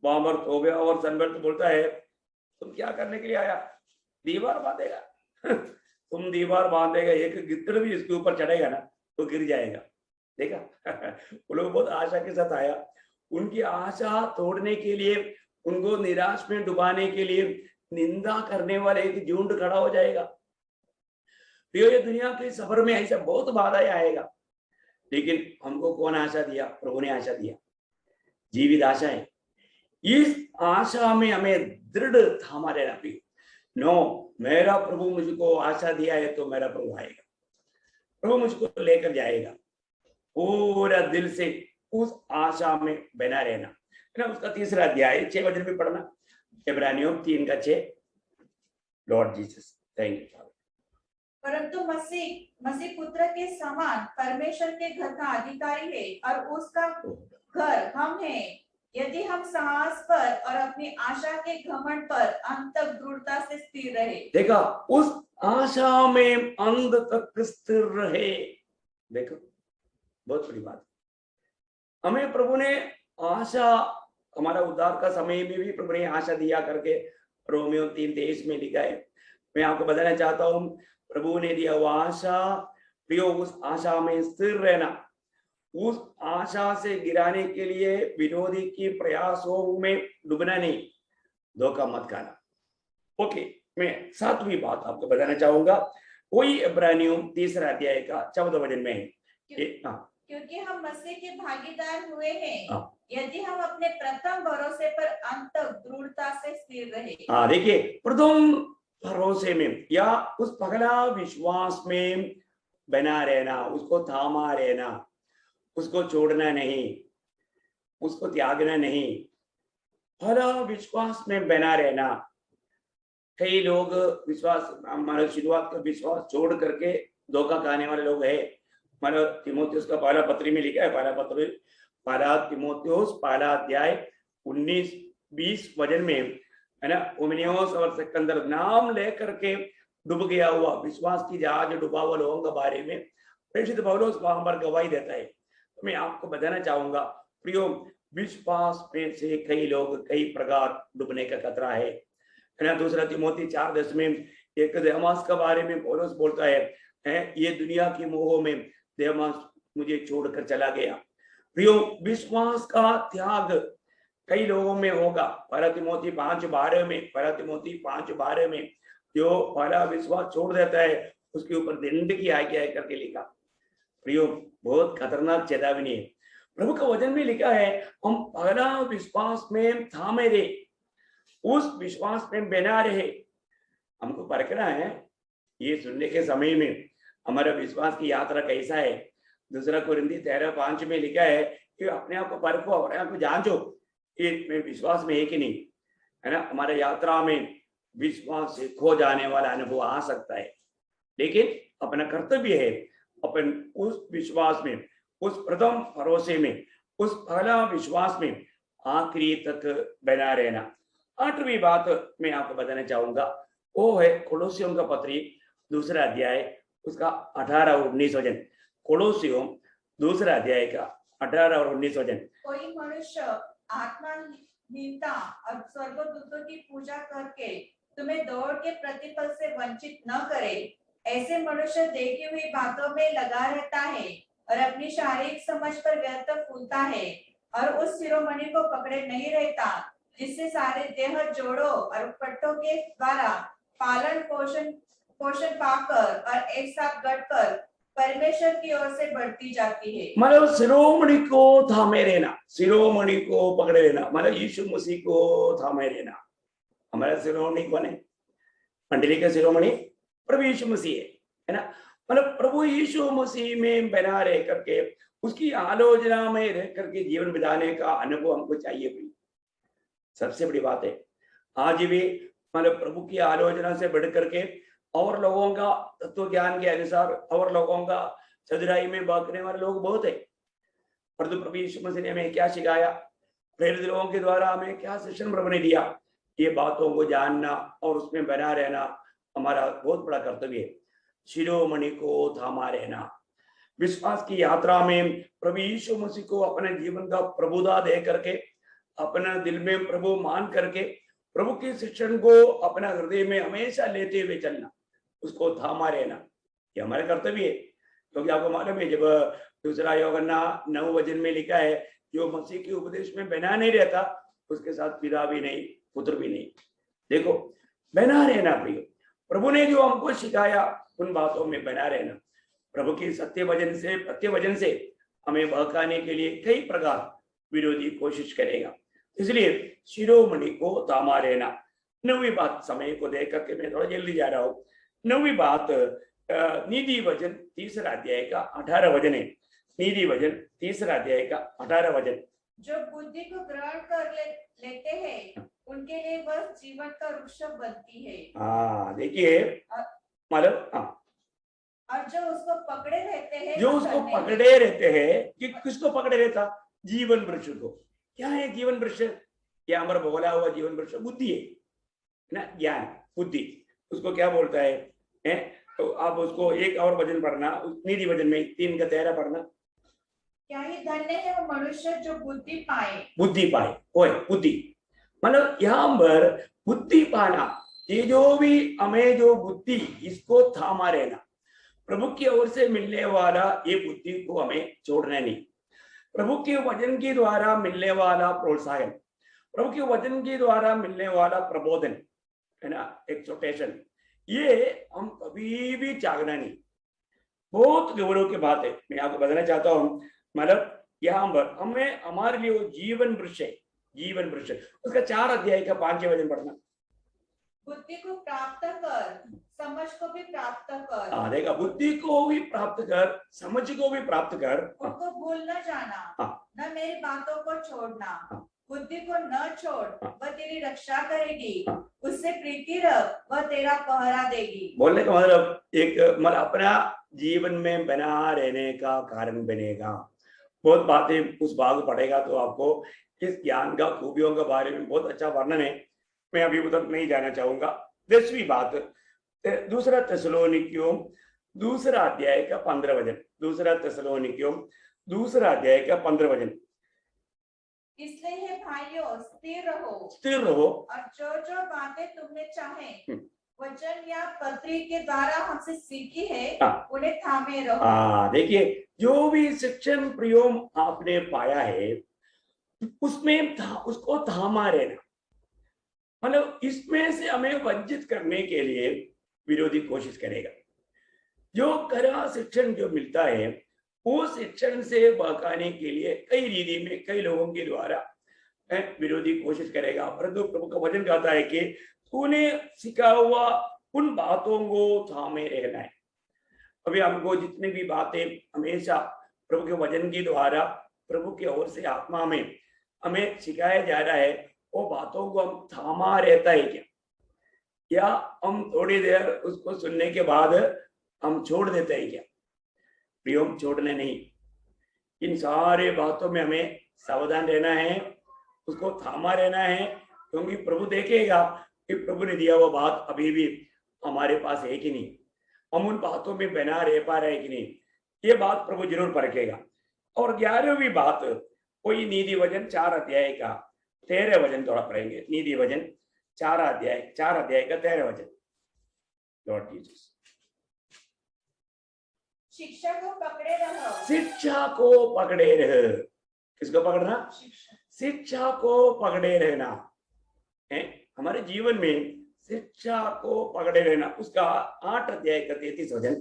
वहां पर तोबिया और सनबल्त बोलता है तुम क्या करने के लिए आया? दीवार बांधेगा। तुम दीवार बांधेगा, एक गिद्ध भी इसके ऊपर चढ़ेगा ना तो गिर जाएगा। देखा? वो लोग बहुत आशा के साथ आया, उनकी आशा तोड़ने के लिए, उनको निराश में डुबाने के लिए निंदा करने वाले एक झुंड खड़ा हो जाएगा। ये दुनिया के सफर में ऐसा बहुत बाधाएं आएगा, लेकिन हमको कौन आशा दिया? प्रभु ने आशा दिया, जीवित आशा है। इस आशा में हमें दृढ़ थामा रहना भी। नो, मेरा प्रभु मुझको आशा दिया है तो मेरा प्रभु आएगा, प्रभु मुझको लेकर जाएगा। पूरा दिल से उस आशा में बना रहना है ना। उसका तीसरा अध्याय 6 वचन में पढ़ना, इब्रानियों 3 का 6। Lord Jesus, thank you. परंतु मसीह पुत्र के समान परमेश्वर के घर का अधिकारी है और उसका घर हम हैं, यदि हम साहस पर और अपनी आशा के घमंड पर अंत तक दृढ़ता से स्थिर रहे। देखा, उस आशा में अंत तक स्थिर रहे। देखो, बहुत बड़ी बात। हमें प्रभु ने आशा, हमारा उद्धार का समय में भी प्रभु ने आशा दिया करके रोमियो 3:23 में लिखा है। मैं आपको बताना चाहता हूं, प्रभु ने दिया वो आशा, प्रियो उस आशा में स्थिर रहना, उस आशा से गिराने के लिए विरोधी की प्रयासों में डूबना नहीं, धोखा मत खाना। ओके, मैं 7वीं बात आपको बताना चाहूंगा, वही इब्रानियों 3 अध्याय का 14 वचन में है। क्योंकि हम मसीह के भागीदार हुए हैं, यदि हम अपने प्रथम भरोसे पर अंत तक दृढ़ता से स्थिर रहे। हाँ, देखिए, प्रथम भरोसे में या उस पहला विश्वास में बना रहना, उसको थामा रहना, उसको छोड़ना नहीं, उसको त्यागना नहीं, भला विश्वास में बना रहना। कई लोग विश्वास, हमारे शुरुआत का विश्वास छोड़ करके धोखा खाने वाले लोग है। हमारा तिमोथियुस का पहला पत्री में लिखा है, पहला तिमोथियुस पहला अध्याय 19-20 वचन में है ना, उमनियोस और सिकंदर नाम लेकर के डूब गया हुआ विश्वास की जहाज डूबा हुआ लोगों के बारे में प्रेषित पौलुस वहां पर गवाही देता है। तो मैं आपको बताना चाहूंगा प्रियो, विश्वास में से कई लोग कई प्रकार डूबने का खतरा है ना। दूसरा तिमोथी 4:10 में एक देमास के बारे में पौलुस बोलता है, ये दुनिया की मोह में देमास मुझे छोड़कर चला गया। प्रियो, विश्वास का त्याग कई लोगों में होगा। पहला तिमोथी 5:12 में जो पहला विश्वास छोड़ देता है उसके ऊपर दंड की आज्ञा करके लिखा। प्रियो, बहुत खतरनाक चेतावनी है। प्रभु का वचन में लिखा है, हम पहला विश्वास में थामे रहे, उस विश्वास में बना रहे। हमको परखना है ये सुनने के समय में हमारा विश्वास की यात्रा कैसा है। दूसरा कोरिन्थी 13:5 में लिखा है कि अपने आप को परखो, अपने आप को जांचो, ये विश्वास में है कि नहीं, है ना। हमारे यात्रा में विश्वास से खो जाने वाला अनुभव आ सकता है, लेकिन अपना कर्तव्य है अपन उस विश्वास में, उस प्रथम भरोसे में, उस पहला विश्वास में आखिरी तक बना रहना। 8वीं बात मैं आपको बताना चाहूंगा, वो है कोलोसियों का पत्री 2 अध्याय उसका 18 और 19 वचन। कोलोसियों 2 अध्याय का 18 और 19 वचन। कोई मनुष्य आत्माहीनता और स्वर्गदूतों की पूजा करके तुम्हें दौड़ के प्रतिफल से वंचित न करे। ऐसे मनुष्य देखी हुई बातों में लगा रहता है और अपनी शारीरिक समझ पर व्यर्थ फूलता है और उस शिरोमणि को पकड़े नहीं रहता, जिससे सारे देह जोड़ों और पट्टों के द्वारा पालन पोषण पाकर और एक साथ गढ़कर परमेश्वर की ओर से बढ़ती जाती है। मतलब शिरोमणि को थामे रहना, शिरोमणि को पकड़े रहना, मतलब यीशु मसीह को थामे रहना। हमारा शिरोमणि कौन है? मंडली का शिरोमणि प्रभु यीशु मसीह है ना। मतलब प्रभु यीशु मसीह में बना रह करके उसकी आलोचना में रह करके जीवन बिताने का अनुभव हमको चाहिए भाई। सबसे बड़ी बात है आज भी मतलब प्रभु की आलोचना से बढ़ करके और लोगों का तत्व ज्ञान के अनुसार और लोगों का चतुराई में बहकने वाले लोग बहुत है। परंतु प्रभु यीशु मसीह ने हमें क्या सिखाया, प्रेरित लोगों के द्वारा हमें क्या शिक्षण प्रभु ने दिया, ये बातों को जानना और उसमें बना रहना हमारा बहुत बड़ा कर्तव्य है। शिरोमणि को थामा रहना, विश्वास की यात्रा में प्रभु यीशु मसीह को अपने जीवन का प्रभुता दे करके, अपना दिल में प्रभु मान करके प्रभु के शिक्षण को अपना हृदय में हमेशा लेते हुए चलना, उसको थामा रहना, ये हमारा कर्तव्य है। क्योंकि आपको मालूम है जब 2 यूहन्ना 9 वचन में लिखा है, जो मसीह के उपदेश में बना नहीं रहता उसके साथ पिता भी नहीं पुत्र भी नहीं। देखो बना रहना प्रिय, प्रभु ने जो हमको सिखाया उन बातों में बना रहना। प्रभु के सत्य वचन से हमें बहकाने के लिए कई प्रकार विरोधी कोशिश करेगा, इसलिए शिरोमणि को थामा रहना। 9वीं बात, समय को देख करके मैं थोड़ा जल्दी जा रहा हूँ। 9वीं बात नीति वचन 3 अध्याय का 18 वचन है। नीति वचन 3 अध्याय का 18 वचन। जो बुद्धि को ग्रहण कर लेते हैं उनके लिए वह जीवन का वृक्ष बनती है। हाँ देखिए, मतलब और जो उसको पकड़े रहते हैं, जो उसको पकड़े रहते हैं, कि किसको पकड़े रहता? जीवन वृक्ष को। क्या है जीवन वृक्ष? क्या हमारा बोला हुआ जीवन वृक्ष बुद्धि है ना, ज्ञान बुद्धि, उसको क्या बोलता है? तो आप उसको एक और वचन पढ़ना, नीति वचन में 3 का 13 पढ़ना। क्या ही धन्य है वो मनुष्य जो बुद्धि पाए। बुद्धि पाए, ओए बुद्धि, मतलब यहाँ पर बुद्धि पाना, ये जो भी हमें जो बुद्धि, इसको थामा रहना। प्रभु की ओर से मिलने वाला ये बुद्धि को हमें छोड़ना नहीं। प्रभु के वचन के द्वारा मिलने वाला प्रोत्साहन, प्रभु के वचन के द्वारा मिलने वाला प्रबोधन है ना, एक्सोटेशन, ये हम कभी भी त्यागना नहीं। बहुत गौरव की बात है, मैं आपको बताना चाहता हूँ। मतलब यहाँ पर हमें हमारे लिए वो जीवन वृक्ष है, जीवन वृक्ष। उसका 4 अध्याय का 5 वचन पढ़ना। बुद्धि को प्राप्त कर, समझ को भी प्राप्त कर। देखा, बुद्धि को भी प्राप्त कर, समझ को भी प्राप्त कर, उनको भूल न जाना, हाँ। न मेरी बातों को छोड़ना, हाँ। बुद्धि को न छोड़, हाँ। वह तेरी रक्षा करेगी, हाँ। उससे प्रीति रख, वह तेरा पहरा देगी। बोलने का मतलब एक मतलब अपना जीवन में बना रहने का कारण बनेगा। बहुत बातें उस भाग पढ़ेगा तो आपको इस ज्ञान का खूबियों के बारे में बहुत अच्छा वर्णन है, मैं अभी उधर नहीं जाना चाहूंगा। 10वीं बात, दूसरा थिस्सलुनीकियों दूसरा अध्याय का 15 वचन, दूसरा थिस्सलुनीकियों दूसरा अध्याय का 15 वचन। इसलिए हे भाइयों स्थिर रहो और जो जो बातें तुमने चाहे वचन या पत्री के द्वारा हमसे सीखी है उन्हें थामे रहो। देखिए जो भी शिक्षण प्रयोग आपने पाया है उसमें उसको थामा रहना, मतलब इसमें से हमें वंचित करने के लिए विरोधी कोशिश करेगा। जो कड़ा शिक्षण जो मिलता है वो शिक्षण से बहकाने के लिए कई रीति में कई लोगों के द्वारा विरोधी कोशिश करेगा, परंतु प्रभु का वचन कहता है कि तूने सिखा हुआ उन बातों को थामे रहना है। अभी हमको जितनी भी बातें हमेशा प्रभु के वचन के द्वारा प्रभु की ओर से आत्मा में हमें सिखाया जा रहा है, वो बातों को हम थामा रहता है क्या, या हम थोड़ी देर उसको सुनने के बाद हम छोड़ देते हैं क्या? प्रियो, छोड़ने नहीं, इन सारे बातों में हमें सावधान रहना है, उसको थामा रहना है, क्योंकि प्रभु देखेगा कि प्रभु ने दिया वो बात अभी भी हमारे पास है कि नहीं, हम उन बातों में बना रह पा रहे कि नहीं, ये बात प्रभु जरूर परखेगा। और 11वीं बात कोई नीति वचन 4 अध्याय का 13 वचन थोड़ा पढ़ेंगे। नीति वचन 4 अध्याय का 13 वचन। लॉर्ड जीसस, शिक्षा को पकड़े रहो। शिक्षा को पकड़े रह, किसको पकड़ना? शिक्षा को पकड़े रहना है हमारे जीवन में, शिक्षा को पकड़े रहना। उसका 8 अध्याय का 33 वचन,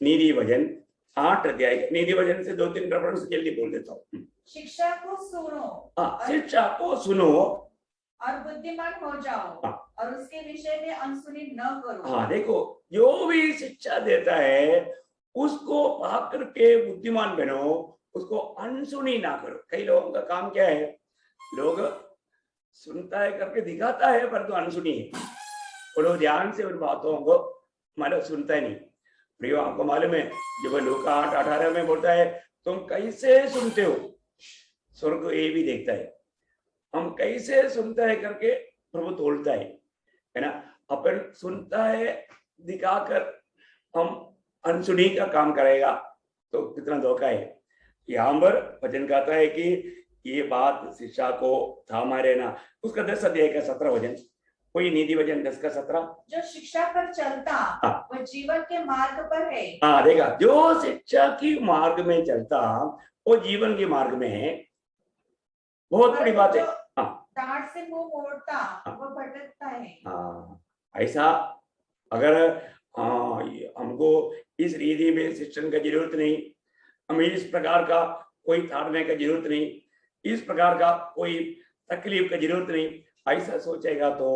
नीति वचन 8 अध्याय का, नीति वचन से 2-3 रेफरेंस जल्दी बोल देता हूँ। शिक्षा को सुनो, शिक्षा को सुनो और बुद्धिमान हो जाओ, और उसके विषय में अनसुनी न करो। देखो जो भी शिक्षा देता है उसको पाक करके बुद्धिमान बनो, उसको अनसुनी ना करो। कई लोगों का काम क्या है, लोग सुनता है करके दिखाता है पर तो अनसुनी है, और वो ध्यान से उन बातों को मतलब सुनता ही नहीं। प्रियो, आपको मालूम है जब लूका 8:18 में बोलता है तुम कैसे सुनते हो, स्वर्ग ये भी देखता है, हम कैसे सुनता है करके प्रभु तोलता है ना। अपन सुनता है दिखाकर हम अनसुनी का काम करेगा तो कितना धोखा है। यहाँ पर वचन कहता है कि ये बात शिक्षा को थामा रहना। उसका 10 अध्याय का 17 वचन, कोई नीति वचन 10 का 17। जो शिक्षा पर चलता वो जीवन के मार्ग पर है। देखा, जो शिक्षा की मार्ग में चलता वो जीवन के मार्ग में है, बहुत बड़ी बात है। डांट से मुंह मोड़ता वो भटकता है। ऐसा अगर हमको इस रीति में शिक्षण का जरूरत नहीं, हमें इस प्रकार का कोई ताड़ने का जरूरत नहीं, इस प्रकार का कोई तकलीफ का जरूरत नहीं, ऐसा सोचेगा तो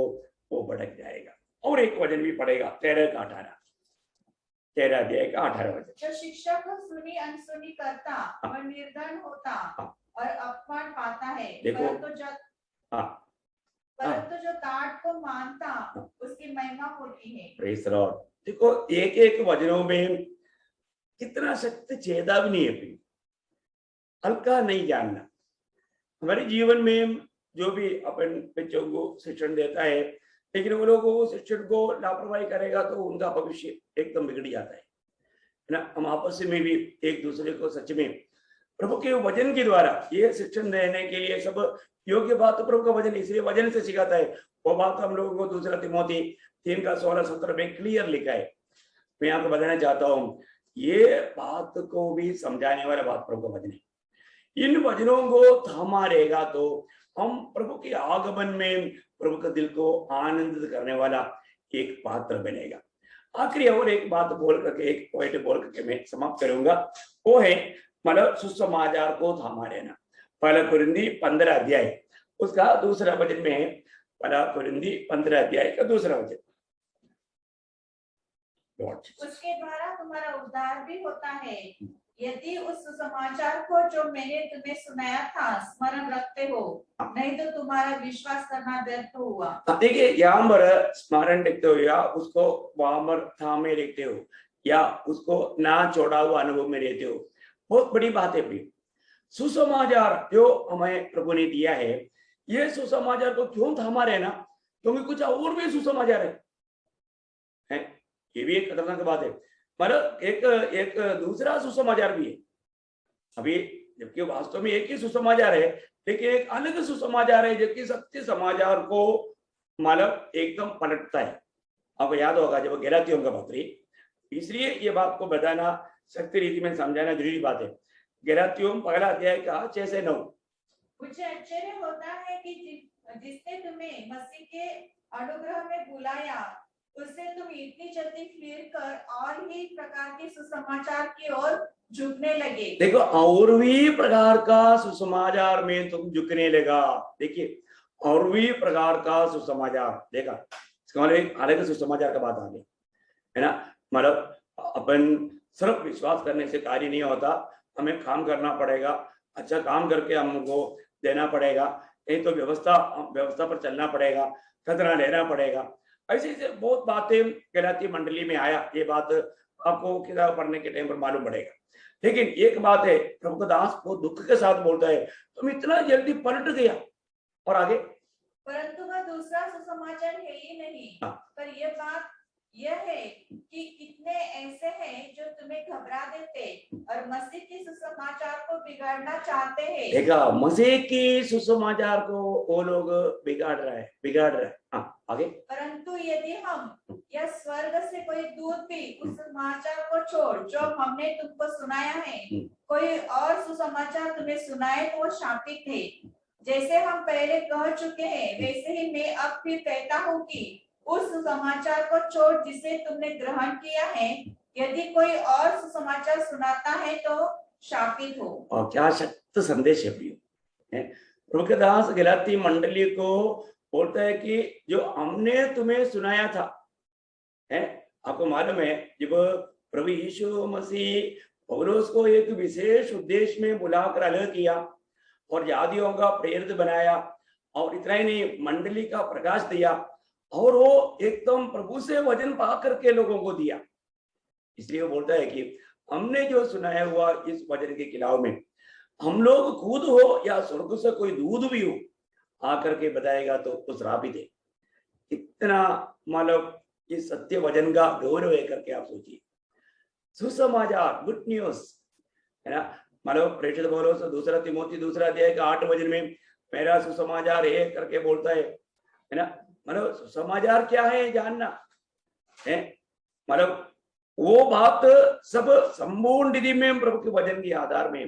वो भटक जाएगा। और एक वचन भी पड़ेगा 13 का 18, 13 अध्याय का 18 वचन। जो शिक्षा को सुनी अनसुनी करता वह निर्धन होता और अपमान पाता है, परंतु जो ताट को मानता उसकी महिमा होती है। Praise the Lord. देखो एक एक वचनों में कितना शक्ति चेतावनी है, हल्का नहीं जानना। हमारे जीवन में जो भी अपन बच्चों को शिक्षण देता है, लेकिन वो लोग वो शिक्षण को लापरवाही करेगा तो उनका भविष्य एकदम बिगड़ जाता है ना। हम आपस में भी एक दूसरे को सच में प्रभु के वचन के द्वारा ये शिक्षण देने के लिए सब योग्य बात तो प्रभु का वचन इसलिए वचन से सिखाता है। वो बात हम लोगों को 2 तिमोथी 3 का 16-17 में क्लियर लिखा है। मैं आपको बताना चाहता हूँ, ये बात को भी समझाने वाला बात प्रभु का वचन है। इन वचनों को थामा रहेगा तो हम प्रभु के आगमन में प्रभु का दिल को आनंदित करने वाला एक पात्र बनेगा। आखिरी और एक बात बोल करके, एक पॉइंट बोल करके मैं समाप्त करूंगा, वो है मतलब सुसमाचार को थामा रहना। 1 कुरिन्थी 15 अध्याय उसका दूसरा वचन में है। 1 कुरिन्थी 15 अध्याय का दूसरा वचन। उसके द्वारा तुम्हारा उद्धार भी होता है, यदि उस सुसमाचार को जो मैंने तुम्हें सुनाया था स्मरण रखते हो, नहीं तो तुम्हारा विश्वास करना व्यर्थ हुआ। देखिए यहाँ पर स्मरण रखते हो या उसको वहां पर थामे रखते हो या उसको ना छोड़ा हुआ अनुभव में रहते हो, बहुत बड़ी बात है प्रिय। सुसमाचार जो हमें प्रभु ने दिया है, ये सुसमाचार को क्यों थामा रहना, क्योंकि कुछ और भी सुसमाचार है? ये भी एक खतरनाक बात है। मतलब एक दूसरा सुसमाचार भी है अभी, जबकि वास्तव में एक ही सुसमाचार है, लेकिन एक अलग सुसमाचार है जबकि सत्य समाचार को मतलब एकदम पलटता है। आपको याद होगा जब गलातियों का पत्री, इसलिए ये बात को बताना सत्य रीति में समझाना जरूरी बात है। गलातियों पहला अध्याय का 6 से 9। मुझे आश्चर्य होता है कि जिसने तुम्हें मसीह के अनुग्रह में बुलाया उससे तुम इतनी जल्दी फिर कर और ही प्रकार के सुसमाचार की ओर झुकने लगे। देखो, और भी प्रकार का सुसमाचार में तुम झुकने लगा। देखिए, और भी प्रकार का सुसमाचार, देखा इसका मतलब एक अलग सुसमाचार का बात आ गई है ना। मतलब अपन सिर्फ विश्वास करने से कार्य नहीं होता, हमें काम करना पड़ेगा, अच्छा काम करके हमको देना पड़ेगा, नहीं तो व्यवस्था पर चलना पड़ेगा, खतरा लेना पड़ेगा। ऐसे ऐसे बहुत बातें गलाती मंडली में आया, ये बात आपको किताब पढ़ने के टाइम पर मालूम पड़ेगा। लेकिन एक बात है, प्रभु का दास बहुत दुख के साथ बोलता है, तुम इतना जल्दी पलट गया। और आगे, परंतु वह दूसरा सुसमाचार है ही नहीं, पर यह बात यह है कि कितने ऐसे हैं जो तुम्हें घबरा देते और मसीह के सुसमाचार को बिगाड़ना चाहते हैं। देखा, मसीह की सुसमाचार को वो लोग बिगाड़ रहा है। आगे, परंतु यदि हम या स्वर्ग से कोई दूत भी उस समाचार को छोड़ जो हमने तुमको सुनाया है, कोई और सुसमाचार तुम्हें सुनाए तो वो शापित है। जैसे हम पहले कह चुके हैं वैसे ही मैं अब फिर कहता हूँ कि उस सुसमाचार को छोड़ जिसे तुमने ग्रहण किया है, यदि कोई और सुसमाचार सुनाता है तो शापित हो। और क्या शक्त संदेश है प्रिय। प्रभु के दास गलाती मंडली को बोलता है कि जो हमने तुम्हें सुनाया था, है आपको मालूम है, जब प्रभु यीशु मसीह पौलुस को एक विशेष उद्देश्य में बुलाकर अलग किया और जातियों का प्रेरित बनाया, और इतना ही नहीं मंडली का प्रकाश दिया, और वो एकदम प्रभु से वचन पा करके लोगों को दिया। इसलिए वो बोलता है कि हमने जो सुनाया हुआ इस वचन के खिलाफ में हम लोग खुद हो या स्वर्ग से कोई दूध भी हो आकर के बताएगा तो उस राबित है। इतना मतलब इस सत्य वचन का गौरव है करके आप सोचिए। सुसमाचार, गुड न्यूज है ना। मतलब प्रेषित पौलुस दूसरा तिमोथी दूसरा अध्याय का 8 वचन में मेरा सुसमाचार है करके बोलता है ना। मतलब सुसमाचार क्या है जानना है, मतलब वो बात सब संपूर्ण विधि में प्रभु के वचन के आधार में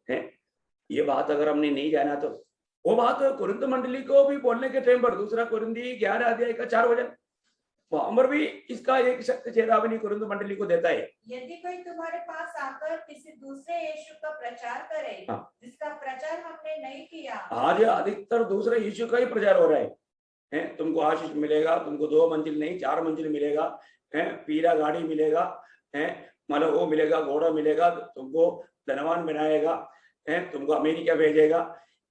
है। ये बात अगर हमने नहीं जाना तो वो बात कुरिन्थ मंडली को भी बोलने के टाइम पर दूसरा कुरिन्थी 11 अध्याय का 4 वचन, वहां पर भी इसका एक शक्ति चेतावनी कुरिन्थ मंडली को देता है। यदि कोई तुम्हारे पास आकर किसी दूसरे यीशु का प्रचार करे जिसका प्रचार हमने नहीं किया। आज अधिकतर दूसरे यीशु का ही प्रचार हो रहा है। तुमको आशीष मिलेगा, तुमको 2 मंजिल नहीं 4 मंजिल मिलेगा, है पीला गाड़ी मिलेगा, है मतलब वो मिलेगा, घोड़ा मिलेगा, तुमको धनवान बनाएगा, है तुमको अमेरिका भेजेगा।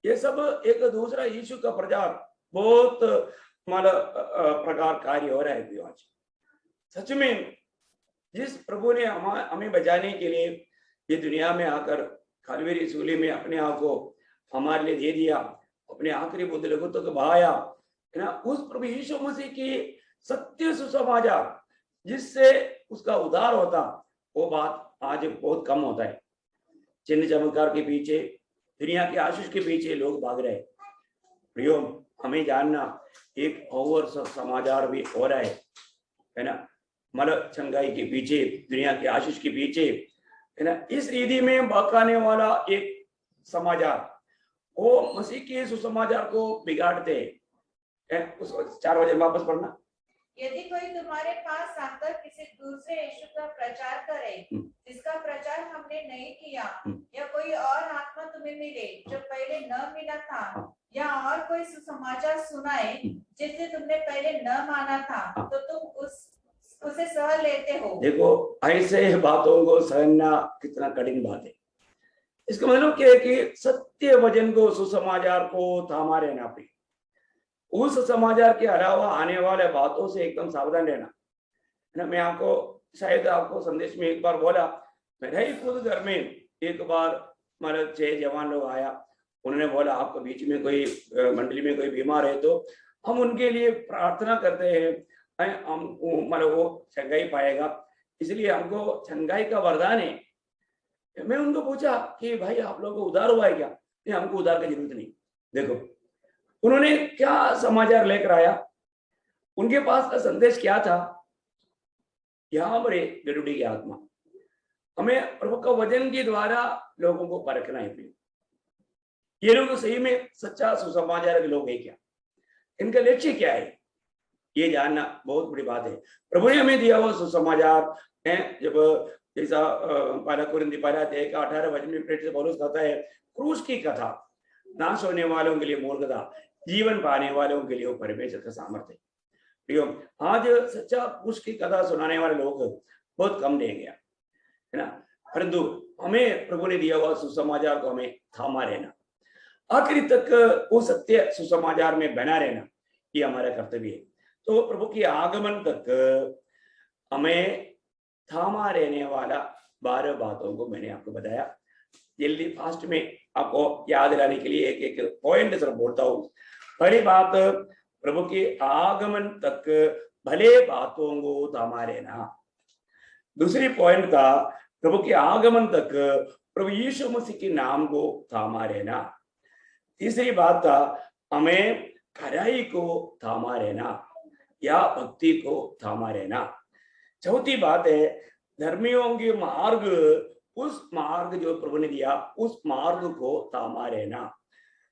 ये सब एक दूसरा यीशु का प्रचार बहुत मतलब प्रकार कार्य हो रहा है। आज सच में जिस प्रभु ने हमें बचाने के लिए ये दुनिया में आकर कलवरी सूली में अपने आप को हमारे लिए दे दिया, अपने आखिरी बुद्ध लघु तक बहाया है ना, उस प्रभु यीशु मसीह की सत्य सुसमाचार जिससे उसका उद्धार होता, वो बात आज बहुत कम होता है। चिन्ह चमत्कार के पीछे, दुनिया के आशीष के पीछे लोग भाग रहे। प्रियो, हमें जानना एक और समाचार भी हो रहा है ना, मतलब चंगाई के पीछे, दुनिया के आशीष के पीछे है ना, इस रीति में बहकाने वाला एक समाचार, वो मसीह के सुसमाचार को बिगाड़ते हैं। उसको 4 वचन वापस पढ़ना। यदि कोई तुम्हारे पास आकर किसी दूसरे यीशु का प्रचार करे जिसका प्रचार हमने नहीं किया, या कोई और आत्मा तुम्हें मिले जो पहले न मिला था, या और कोई सुसमाचार सुनाए जिसे तुमने पहले न माना था, तो तुम उसे सह लेते हो। देखो, ऐसे बातों को सहना कितना कठिन बात है। इसका मतलब क्या है कि सत्य वचन को, सुसमाचार को थामा रहना प्रिय। उस समाचार के अलावा आने वाले बातों से एकदम सावधान रहना है ना। मैं आपको शायद आपको संदेश में एक बार बोला, मेरे ही खुद घर में एक बार हमारे 6 जवान लोग आया, उन्होंने बोला आपके बीच में कोई मंडली में कोई बीमार है तो हम उनके लिए प्रार्थना करते हैं, हम मतलब वो चंगाई पाएगा, इसलिए हमको चंगाई का वरदान है। मैं उनको पूछा कि भाई आप लोगों को उधार हुआ है क्या? नहीं, हमको उधार की जरूरत नहीं। देखो उन्होंने क्या समाचार लेकर आया, उनके पास का संदेश क्या था? यहाँ पर गरुड़ी की आत्मा, हमें प्रभु का वचन के द्वारा लोगों को परखना है। ये लोग सही में सच्चा सुसमाचार के लोग हैं क्या? इनका लक्ष्य क्या है? ये जानना बहुत बड़ी बात है। प्रभु ने हमें दिया हुआ सुसमाचार है। जब जैसा पहला कुरिन्थी 1:18 वचन में प्रेरित पौलुस कहता है, क्रूस की कथा नाश होने वालों के लिए मूर्खता, जीवन पाने वालों के लिए वो परमेश्वर का सामर्थ्य है। आज सच्चा क्रूस की कथा सुनाने वाले लोग बहुत कम रह गया है ना, परंतु हमें प्रभु ने दिया हुआ सुसमाचार को हमें थामा रहना, आखिरी तक वो सत्य सुसमाचार में बना रहना, ये हमारा कर्तव्य है। तो प्रभु के आगमन तक हमें थामा रहने वाला 12 बातों को मैंने आपको बताया। जल्दी फास्ट में आपको याद दिलाने के लिए एक एक पॉइंट सर बोलता हूं। पहली बात, प्रभु के आगमन तक भले बातों को थामा रहना। दूसरी पॉइंट था, प्रभु के आगमन तक प्रभु यीशु मसीह के नाम को थामा रहना। तीसरी बात था, हमें खराई को थामा रहना या भक्ति को थामा रहना। चौथी बात है, धर्मियों के मार्ग, उस मार्ग जो प्रभु ने दिया उस मार्ग को थामा रहना।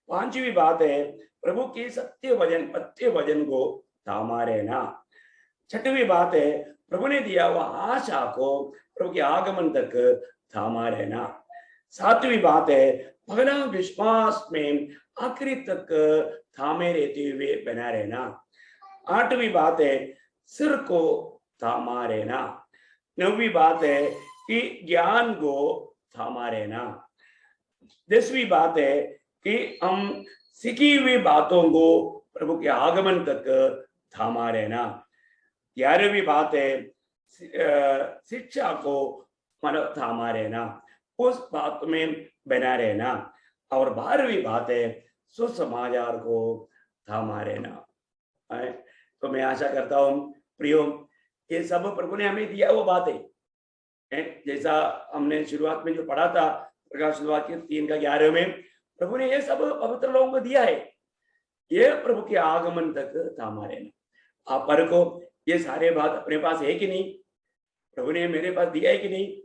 पांचवी बात है, प्रभु के सत्य वचन को थामा रहना। छठवीं बात है, प्रभु ने दिया हुआ आशा को प्रभु के आगमन तक थामा रहना। सातवीं बात है, पहला विश्वास में आखिरी तक थामे रहते हुए बना रहना। आठवीं बात है, सिर को थामा रहना। नौवीं बात है कि ज्ञान को थामा रहना। 10वीं बात है कि हम सीखी हुई बातों को प्रभु के आगमन तक थामा रहना। 11वीं बात है, शिक्षा को मतलब थामा रहना, उस बात में बना रहना। और 12वीं बात है, सुसमाचार को थामा रहना। तो मैं आशा करता हूं प्रियो, ये सब प्रभु ने हमें दिया वो बात है। जैसा हमने शुरुआत में जो पढ़ा था प्रकाश वाक्य 3:11 में, प्रभु ने ये सब पवित्र लोगों को दिया है। ये प्रभु के आगमन तक थामा रहना। आप परखो, ये सारे बात अपने पास है कि नहीं, प्रभु ने मेरे पास दिया है कि नहीं,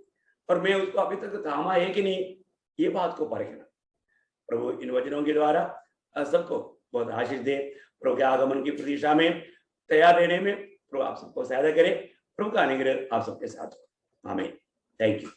और मैं उसको अभी तक थामा है कि नहीं, ये बात को परखना। प्रभु इन वचनों के द्वारा सबको बहुत आशीष दे। प्रभु के आगमन की प्रतीक्षा में तैयार रहने में प्रभु आप सबको सहायता करे। प्रभु का अनुग्रह आप सबके साथ हो। आमीन। Thank you.